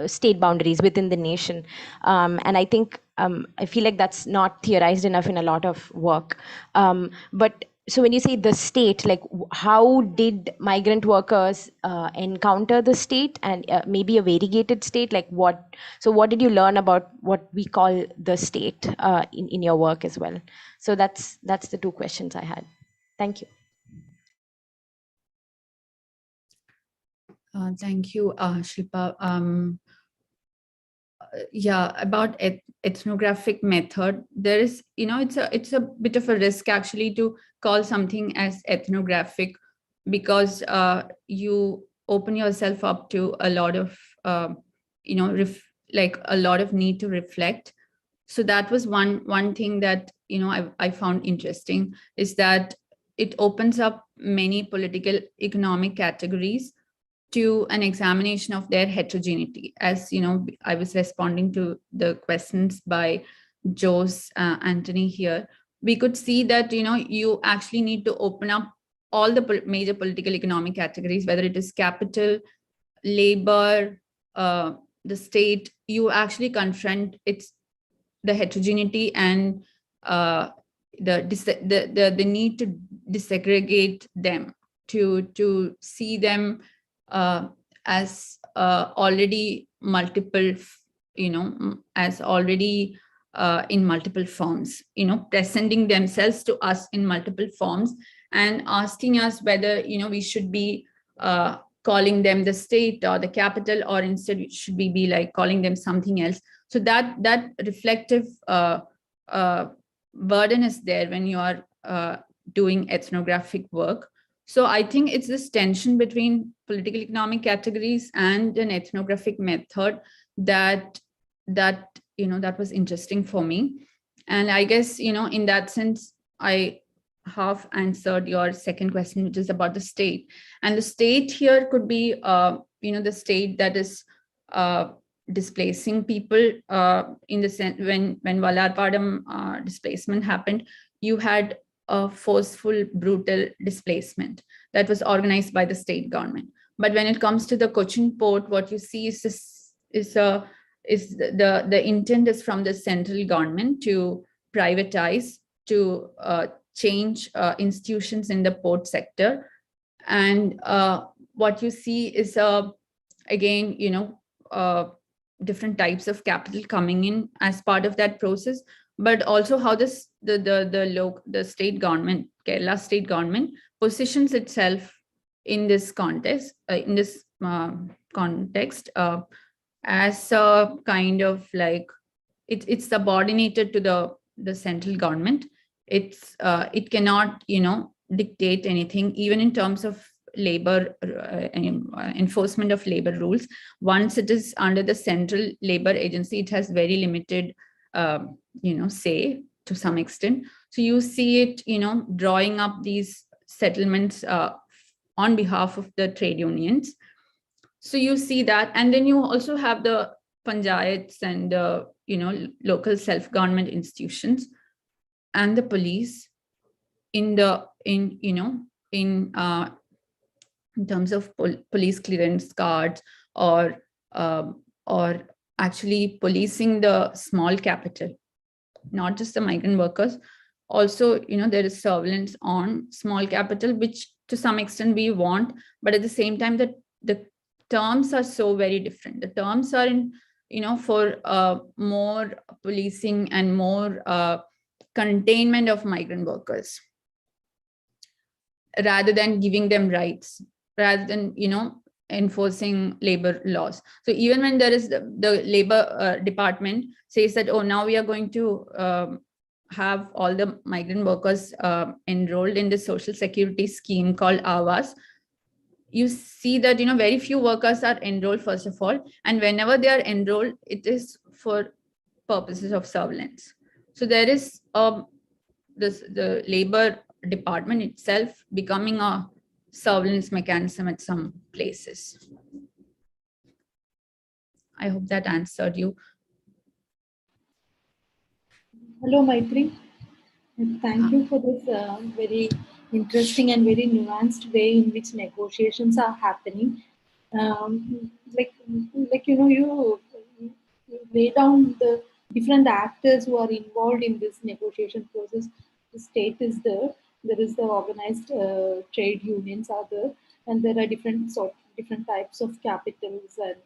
state boundaries within the nation. And I think, I feel like that's not theorized enough in a lot of work. But so when you say the state, like how did migrant workers encounter the state, and maybe a variegated state, like what did you learn about what we call the state in your work as well? So that's the two questions I had. Thank you. Thank you, Shilpa. Yeah, about ethnographic method, there is, it's a bit of a risk actually to call something as ethnographic, because you open yourself up to a lot of, like a lot of need to reflect. So that was one thing that, I found interesting, is that it opens up many political economic categories to an examination of their heterogeneity. As I was responding to the questions by Joe's Anthony here, we could see that you actually need to open up all the major political economic categories, whether it is capital, labor, the state. You actually confront the heterogeneity and the need to disaggregate them, to see them as already multiple, as already in multiple forms, presenting themselves to us in multiple forms, and asking us whether we should be calling them the state or the capital, or instead should we be like calling them something else. So that reflective burden is there when you are doing ethnographic work. So I think it's this tension between political economic categories and an ethnographic method that was interesting for me. And I guess, in that sense, I half answered your second question, which is about the state. And the state here could be, the state that is displacing people in the sense when Vallarpadam displacement happened, you had a forceful, brutal displacement that was organized by the state government. But when it comes to the Cochin port, what you see is the intent is from the central government to privatize, to change institutions in the port sector. And what you see is again, different types of capital coming in as part of that process, but also how the state government, Kerala state government, positions itself in this context, as a kind of like it's subordinated to the central government. It cannot dictate anything, even in terms of labor enforcement of labor rules. Once it is under the central labor agency, it has very limited say to some extent. So you see it drawing up these settlements on behalf of the trade unions. So you see that, and then you also have the panchayats and local self-government institutions and the police in terms of police clearance cards, or actually policing the small capital, not just the migrant workers. Also, there is surveillance on small capital, which to some extent we want, but at the same time, the terms are so very different. The terms are in, for more policing and more containment of migrant workers, rather than giving them rights, rather than, enforcing labor laws. So even when there is the labor department says that, oh, now we are going to have all the migrant workers enrolled in the social security scheme called Awas, you see that, very few workers are enrolled, first of all. And whenever they are enrolled, it is for purposes of surveillance. So there is the labor department itself becoming a surveillance mechanism at some places. I hope that answered you. Hello, Maitri. Thank you for this very interesting and very nuanced way in which negotiations are happening. You lay down the different actors who are involved in this negotiation process. The state is there. there is the organized trade unions are there, and there are different types of capitals and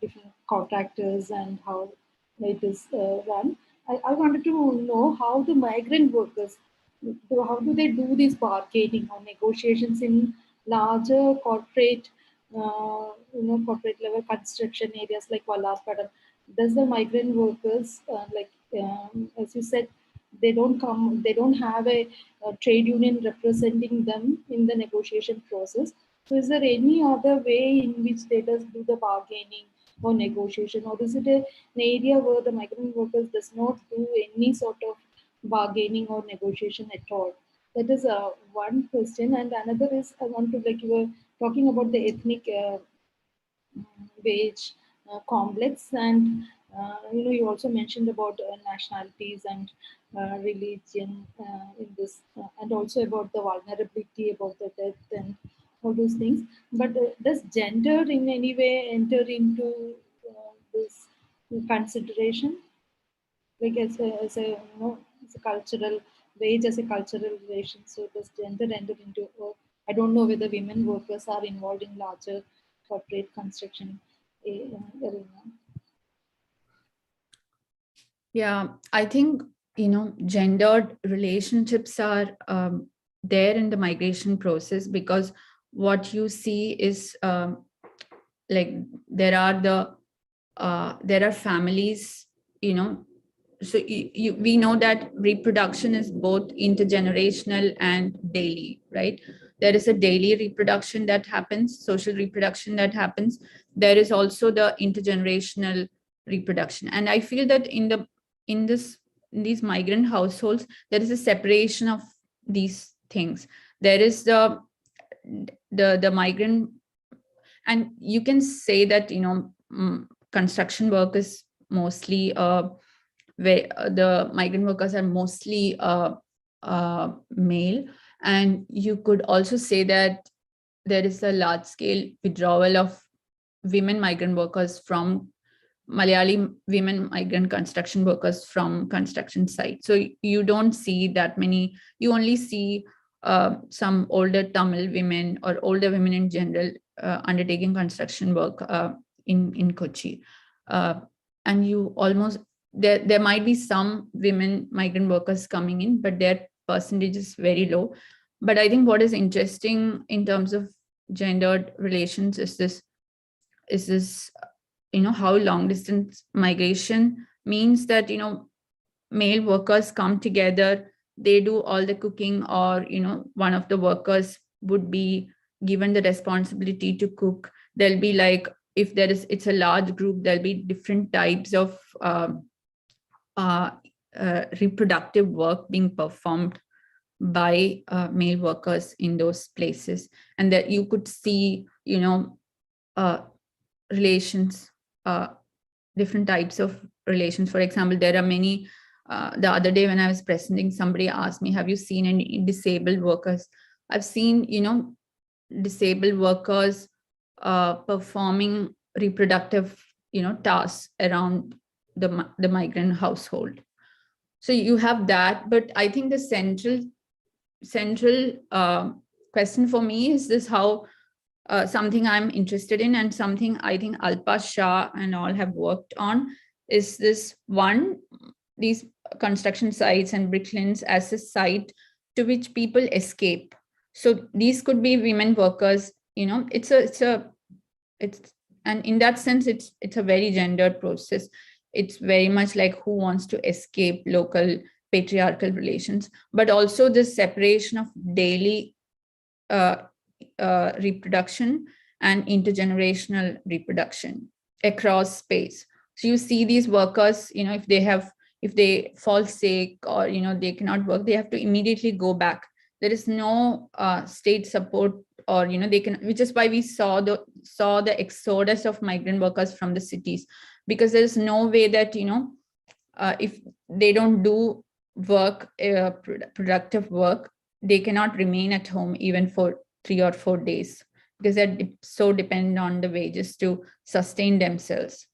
different contractors and how it is run. I wanted to know how the migrant workers, how do they do this bargaining or negotiations in larger corporate, corporate level construction areas like Vallarpadam? Does the migrant workers, as you said, they don't have a trade union representing them in the negotiation process. So is there any other way in which they do the bargaining or negotiation, or is it an area where the migrant workers does not do any sort of bargaining or negotiation at all? That is one question. And another is, I want to, like you were talking about the ethnic wage complex, and you also mentioned about nationalities and religion in this, and also about the vulnerability, about the death and all those things. But does gender in any way enter into this consideration, like as a cultural wage, as a cultural relation? So does gender enter into, I don't know whether women workers are involved in larger corporate construction arena. Yeah, I think, gendered relationships are there in the migration process, because what you see is like there are families, so we know that reproduction is both intergenerational and daily, right? There is a daily reproduction that happens, social reproduction that happens. There is also the intergenerational reproduction. And I feel that in these migrant households, there is a separation of these things. There is the migrant, and you can say that, construction work is mostly where the migrant workers are mostly male. And you could also say that there is a large scale withdrawal of women migrant workers from Malayali women migrant construction workers from construction sites. So you don't see that many, you only see some older Tamil women or older women in general undertaking construction work in Kochi. And you almost, there might be some women migrant workers coming in, but their percentage is very low. But I think what is interesting in terms of gendered relations is this, how long distance migration means that, male workers come together, they do all the cooking, or, one of the workers would be given the responsibility to cook. There'll be like, if it's a large group, there'll be different types of reproductive work being performed by male workers in those places. And that you could see, relations, different types of relations. For example, there are many, the other day when I was presenting, somebody asked me, have you seen any disabled workers? I've seen, disabled workers performing reproductive, tasks around the migrant household. So you have that, but I think the central question for me is this: how something I'm interested in, and something I think Alpa Shah and all have worked on, is this one, these construction sites and bricklands as a site to which people escape. So these could be women workers, and in that sense, it's a very gendered process. It's very much like who wants to escape local patriarchal relations, but also this separation of daily reproduction and intergenerational reproduction across space. So you see these workers, if they fall sick or they cannot work, they have to immediately go back. There is no state support, or they can, which is why we saw the exodus of migrant workers from the cities, because there is no way that if they don't do work, productive work, they cannot remain at home even for 3 or 4 days, because they're so dependent on the wages to sustain themselves.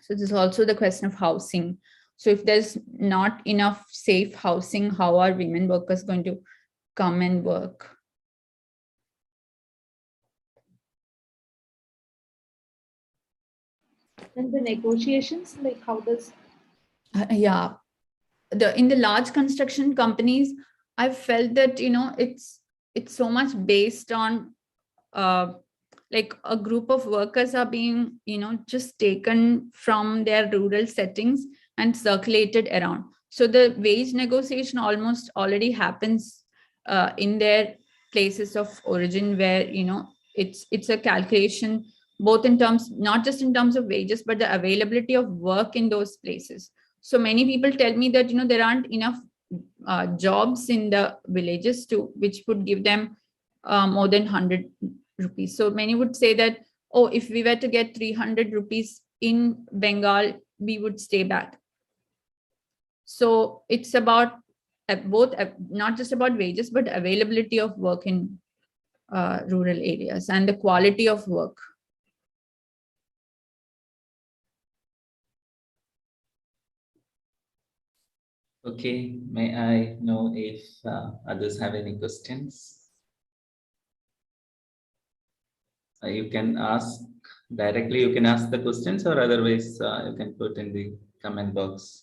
So there's also the question of housing. So if there's not enough safe housing, how are women workers going to come and work? And the negotiations, like how does? Yeah, in the large construction companies, I've felt that, you know, it's so much based on like a group of workers are being, you know, just taken from their rural settings and circulated around. So the wage negotiation almost already happens in their places of origin, where, you know, it's a calculation both in terms, not just in terms of wages, but the availability of work in those places. So many people tell me that, you know, there aren't enough jobs in the villages to which would give them more than 100 rupees. So many would say that, oh, if we were to get 300 rupees in Bengal, we would stay back. So it's about both, not just about wages, but availability of work in rural areas and the quality of work. Okay, may I know if others have any questions? You can ask directly, you can ask the questions, or otherwise you can put in the comment box.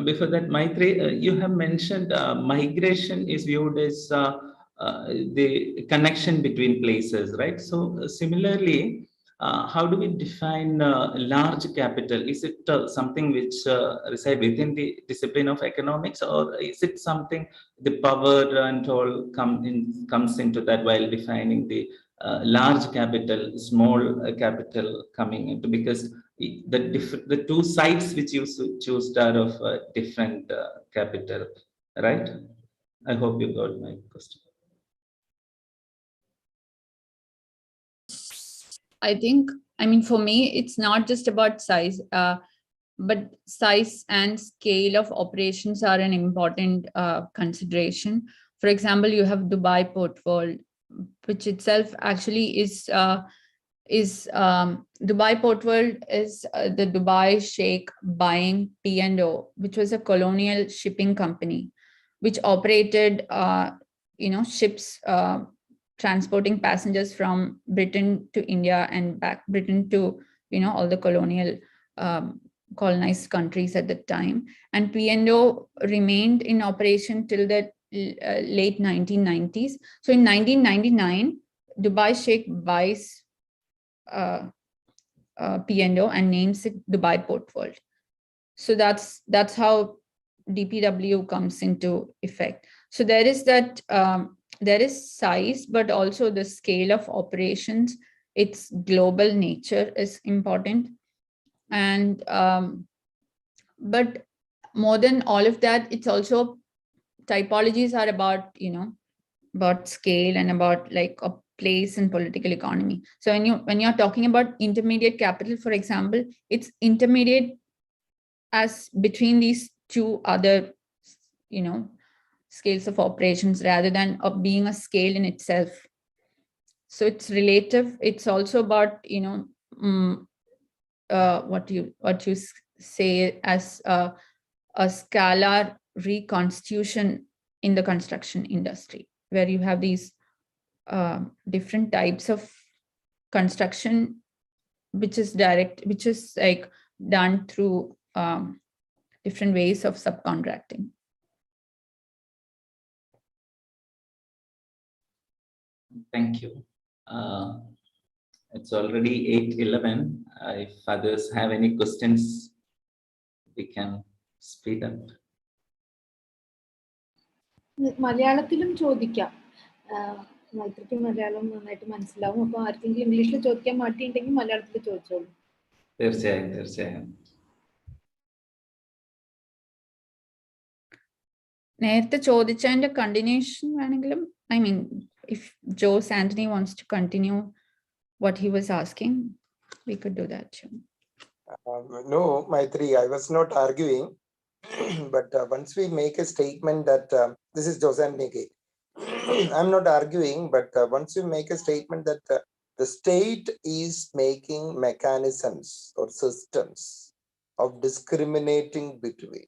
Before that, Maitri, you have mentioned migration is viewed as the connection between places, right? So similarly, how do we define large capital? Is it something which reside within the discipline of economics, or is it something the power and all comes into that while defining the large capital, small capital coming into? Because the two sides which you choose are of different capital, right? I hope you got my question. I think, I mean, for me, it's not just about size, but size and scale of operations are an important consideration. For example, you have Dubai Port World, which itself actually is Dubai Port World is the Dubai Sheikh buying P&O, which was a colonial shipping company, which operated, you know, ships transporting passengers from Britain to India and back, Britain to, you know, all the colonial colonized countries at the time. And P&O remained in operation till the late 1990s. So in 1999, Dubai Sheikh buys P&O and names it Dubai Port World. So that's how DPW comes into effect. So there is that, there is size, but also the scale of operations. Its global nature is important. And, but more than all of that, it's also, typologies are about, you know, about scale and about like a place in political economy. So when you're talking about intermediate capital, for example, it's intermediate as between these two other, you know, scales of operations rather than being a scale in itself. So it's relative. It's also about, you know, what you say as a scalar reconstitution in the construction industry, where you have these different types of construction, which is direct, which is like done through different ways of subcontracting. Thank you. It's already 8:11. If others have any questions, we can speed up. മലയാളത്തിലും ചോദിക്കാം. മൈത്രിക്ക് മലയാളം നന്നായിട്ട് മനസ്സിലാവും. അപ്പൊ ആർക്കെങ്കിലും ഇംഗ്ലീഷിൽ ചോദിക്കാൻ മടിയുണ്ടെങ്കിൽ മലയാളത്തിൽ ചോദിച്ചോളൂ. തീർച്ചയായും തീർച്ചയായും. നേരത്തെ ചോദിച്ചതിന്റെ കണ്ടിന്യൂഷൻ വേണമെങ്കിലും, I mean, if Jose Anthony wants to continue what he was asking, we could do that too. No, Maitri, I was not arguing. But once we make a statement that this is Jose Anthony, I'm not arguing, but once you make a statement that the state is making mechanisms or systems of discriminating between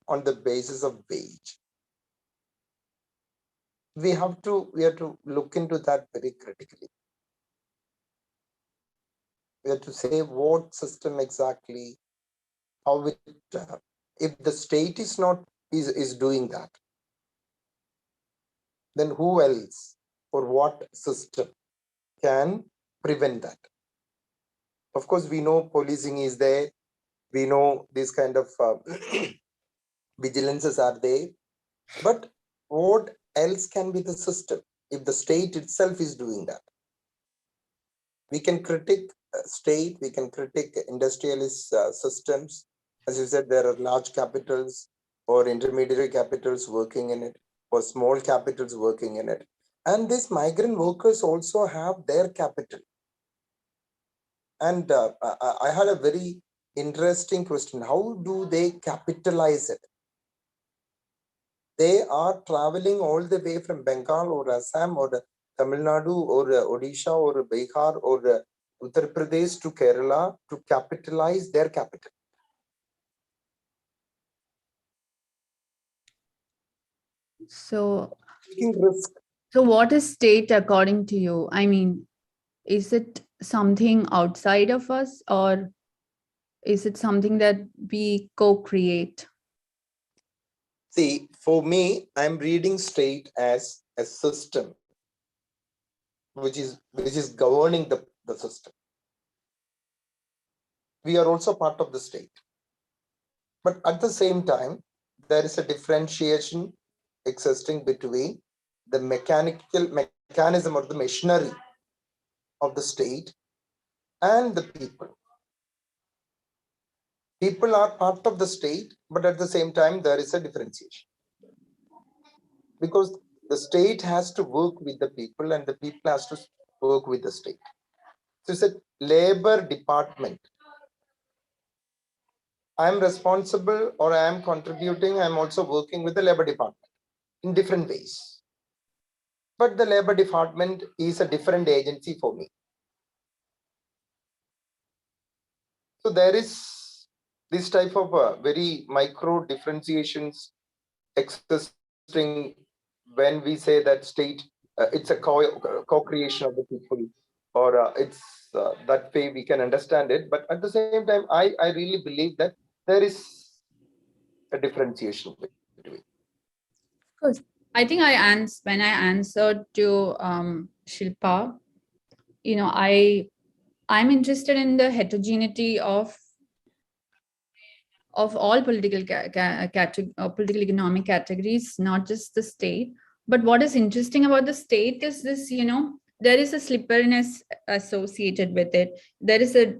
on the basis of wage. We have to look into that very critically. We have to say what system exactly, how it, if the state is not is doing that, then who else or what system can prevent that? Of course, we know policing is there. We know these kind of vigilances are there. But what else can be the system if the state itself is doing that? We can critique state, we can critique industrialist systems. As you said, there are large capitals or intermediary capitals working in it, or small capitals working in it. And these migrant workers also have their capital. And I had a very interesting question. How do they capitalize it? They are traveling all the way from Bengal or Assam or Tamil Nadu or Odisha or Bihar or Uttar Pradesh to Kerala to capitalize their capital. So, Taking risk. so what is state according to you? I mean, is it something outside of us, or is it something that we co-create? See, for me, I'm reading state as a system which is governing the system. We are also part of the state. But at the same time, there is a differentiation existing between the mechanism or the machinery of the state and the people. People are part of the state, but at the same time, there is a differentiation. Because the state has to work with the people and the people has to work with the state. So it's a labor department. I'm responsible or I am contributing, I'm also working with the labor department in different ways. But the labor department is a different agency for me. So there is this type of very micro differentiations existing when we say that state, it's a co-creation of the people, or it's that way we can understand it. But at the same time, I really believe that there is a differentiation between. Of course. I think when I answered to Shilpa, I'm interested in the heterogeneity of all political political economic categories, not just the state. But what is interesting about the state is this, there is a slipperiness associated with it. There is a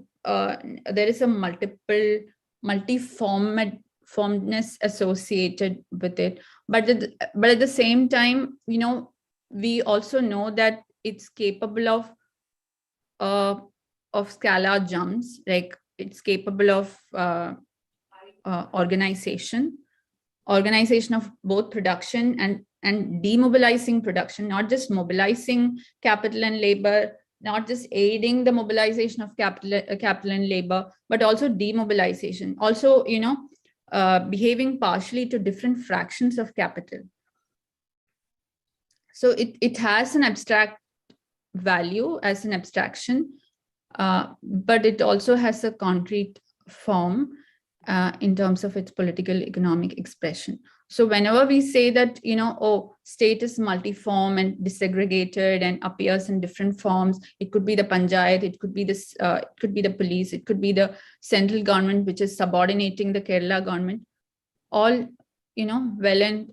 multiformness associated with it. But at the same time, we also know that it's capable of scalar jumps, like it's capable of organization of both production and demobilizing production, not just mobilizing capital and labor, not just aiding the mobilization of capital and labor, but also demobilization, also behaving partially to different fractions of capital. So it has an abstract value as an abstraction, but it also has a concrete form in terms of its political economic expression. So whenever we say that, state is multiform and disaggregated and appears in different forms, it could be the panchayat, it could be this, it could be the police, it could be the central government, which is subordinating the Kerala government, all, well and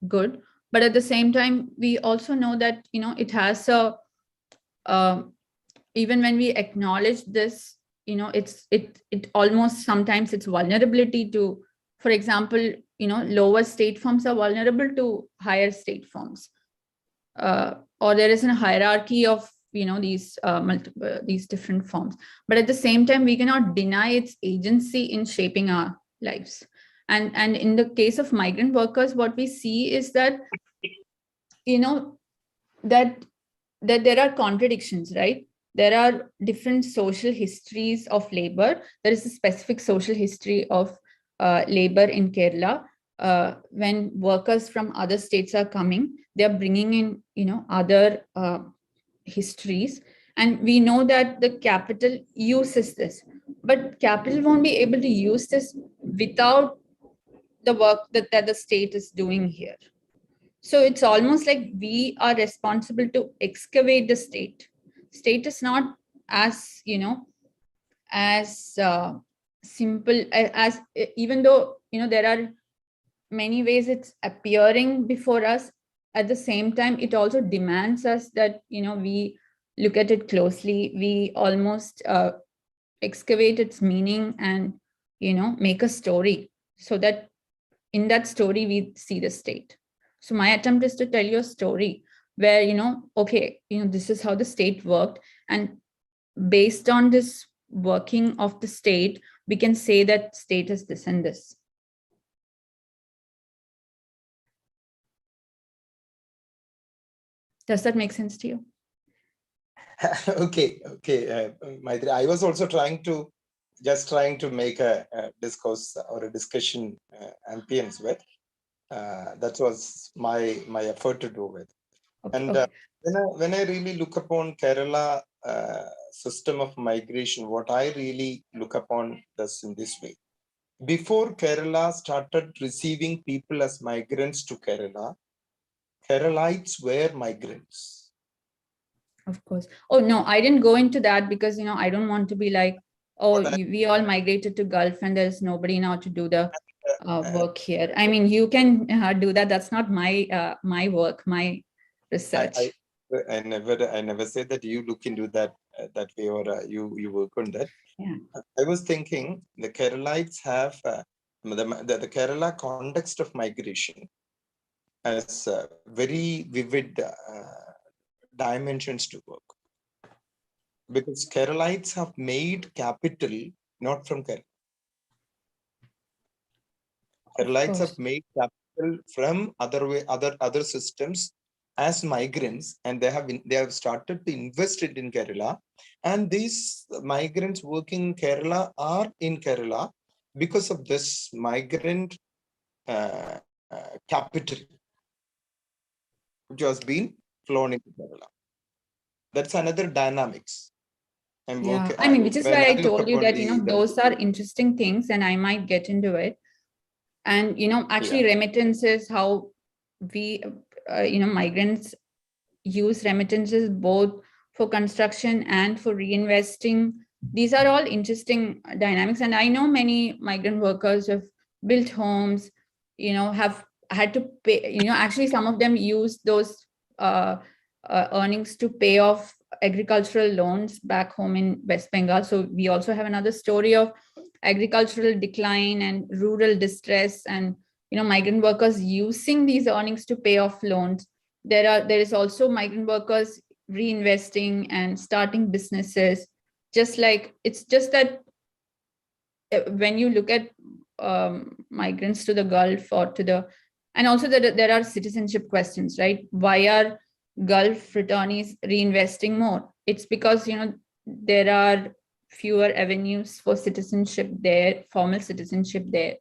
good. But at the same time, we also know that, it has even when we acknowledge this, it almost sometimes its vulnerability to, for example, lower state forms are vulnerable to higher state forms, or there is a hierarchy of these different forms. But at the same time, we cannot deny its agency in shaping our lives. And in the case of migrant workers, what we see is that that there are contradictions, right? there are different social histories of labor. There is a specific social history of labor in Kerala. When workers from other states are coming, they are bringing in, other histories. And we know that the capital uses this, but capital won't be able to use this without the work that the state is doing here. So it's almost like we are responsible to excavate the state. State is not as, as simple as, even though, there are many ways it's appearing before us. At the same time, it also demands us that, we look at it closely. We almost excavate its meaning and, make a story, so that in that story, we see the state. So my attempt is to tell you a story where, okay, this is how the state worked. And based on this working of the state, we can say that state is this and this. Does that make sense to you? Okay. Maitri, I was also trying to make a discourse or a discussion ambience with. That was my effort to do with. Okay, and when I really look upon Kerala system of migration, what I really look upon this in this way. Before Kerala started receiving people as migrants to Kerala, Keralites were migrants. Of course. Oh, no, I didn't go into that because, I don't want to be like, oh, we all migrated to Gulf and there's nobody now to do the work here. I mean, you can do that. That's not my my work, my research. I never said that you look into that that way, or you work on that. Yeah. I was thinking the Keralites have the Kerala context of migration has very vivid dimensions to work, because Keralites have made capital not from Kerala. Keralites have made capital from other systems as migrants, and they have started to invest it in Kerala. And these migrants working in Kerala are in Kerala because of this migrant capital, which has been flown into Kerala. That's another dynamics. Yeah, I mean, which is why I told you that, those are interesting things, and I might get into it. And, actually remittances, how we, migrants use remittances both for construction and for reinvesting. These are all interesting dynamics. And I know many migrant workers have built homes, have had to pay, actually some of them use those earnings to pay off agricultural loans back home in West Bengal. So we also have another story of agricultural decline and rural distress, and migrant workers using these earnings to pay off loans. There is also migrant workers reinvesting and starting businesses. It's just that when you look at migrants to the Gulf or and also there are citizenship questions, right? Why are Gulf returnees reinvesting more? It's because there are fewer avenues for citizenship there, formal citizenship there.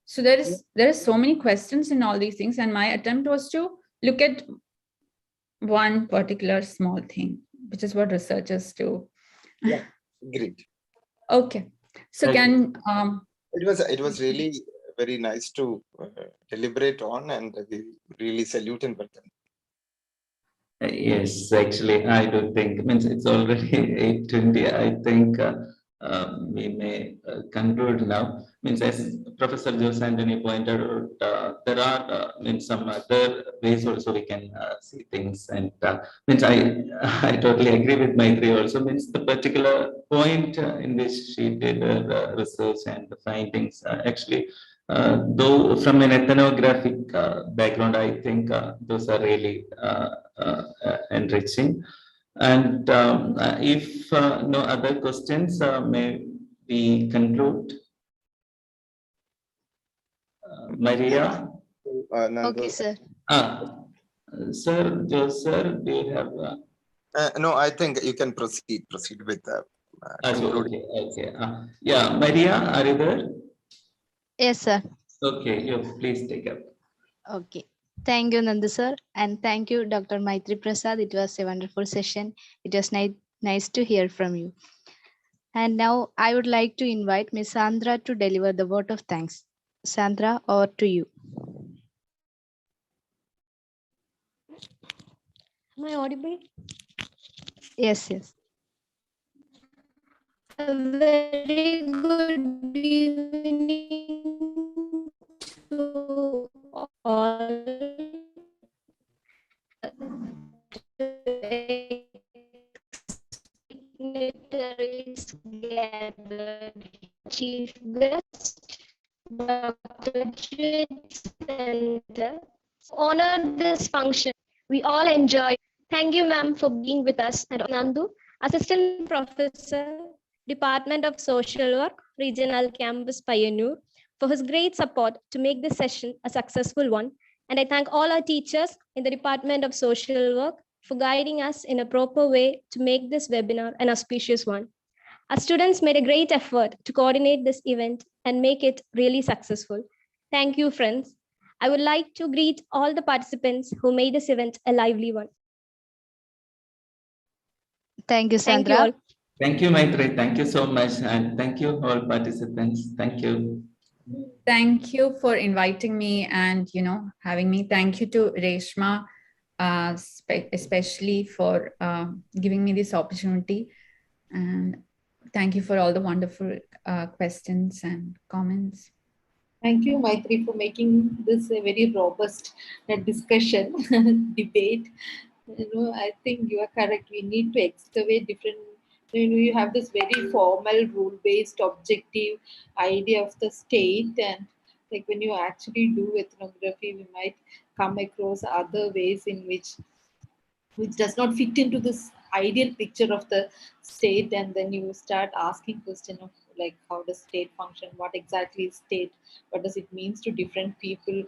So there is so many questions in all these things, and my attempt was to look at one particular small thing, which is what researchers do. Yeah, great. Okay, so it was really very nice to deliberate on, and we really salute and welcome. Yes, actually, I do think, it's already 8:20. I think we may conclude now. As Professor Jose Anthony pointed out, there are some other ways also we can see things. And I totally agree with Maitri also. The particular point in which she did her research and the findings actually. Though from an ethnographic background, I think those are really enriching. And if no other questions, may we conclude? Maria? Okay, sir. Sir, Joe, sir, do you have? No, I think you can proceed with concluding. Okay. Yeah, Maria, are you there? Yes, sir. Okay, you please take up. Okay. Thank you, Nandu sir. And thank you, Dr. Maitri Prasad. It was a wonderful session. It was nice to hear from you. And now I would like to invite Ms. Sandra to deliver the vote of thanks. Sandra, over to you. Am I audible? Yes. A very good evening to all. Dignitaries gathered, Chief Guest, Dr. Center, honor this function. We all enjoy. Thank you, ma'am, for being with us. And Nandu, Assistant Professor, Department of Social Work, Regional Campus Pioneer, for his great support to make this session a successful one. And I thank all our teachers in the Department of Social Work for guiding us in a proper way to make this webinar an auspicious one. Our students made a great effort to coordinate this event and make it really successful. Thank you, friends. I would like to greet all the participants who made this event a lively one. Thank you, Thank you Sandra. all. Thank you, Maitri. Thank you so much. And thank you all participants. Thank you. Thank you for inviting me and, having me. Thank you to Reshma, especially for giving me this opportunity. And thank you for all the wonderful questions and comments. Thank you, Maitri, for making this a very robust discussion, debate. I think you are correct. We need to excavate different, you have this very formal, rule-based, objective idea of the state. And like when you actually do ethnography, we might come across other ways in which does not fit into this ideal picture of the state. And then you start asking question of like, how does state function, what exactly is state, what does it means to different people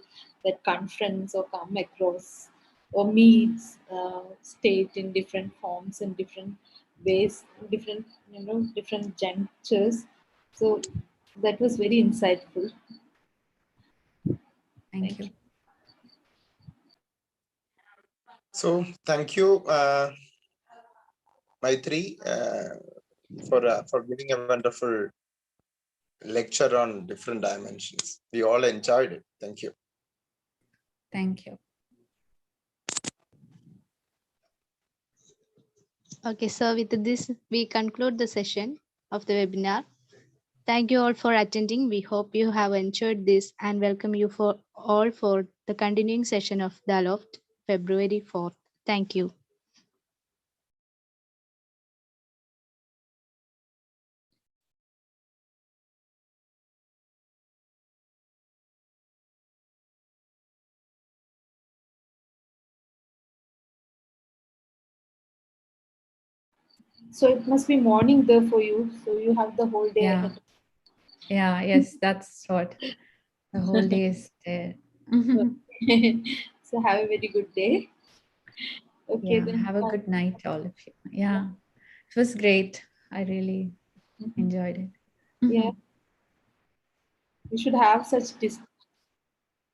that confronts or come across or meets state in different forms and different ways, different different junctures. So that was very insightful. Thank you. So thank you, Maitri, for giving a wonderful lecture on different dimensions. We all enjoyed it. Thank you. Thank you. Okay, so with this, we conclude the session of the webinar. Thank you all for attending. We hope you have enjoyed this and welcome you for the continuing session of the Aloft, February 4th. Thank you. So it must be morning there for you. So you have the whole day ahead. Yeah, yes, that's what the whole day is there. So have a very good day. Okay, Yeah, then have a good night, all of you. Yeah, it was great. I really enjoyed it. Yeah, we should have such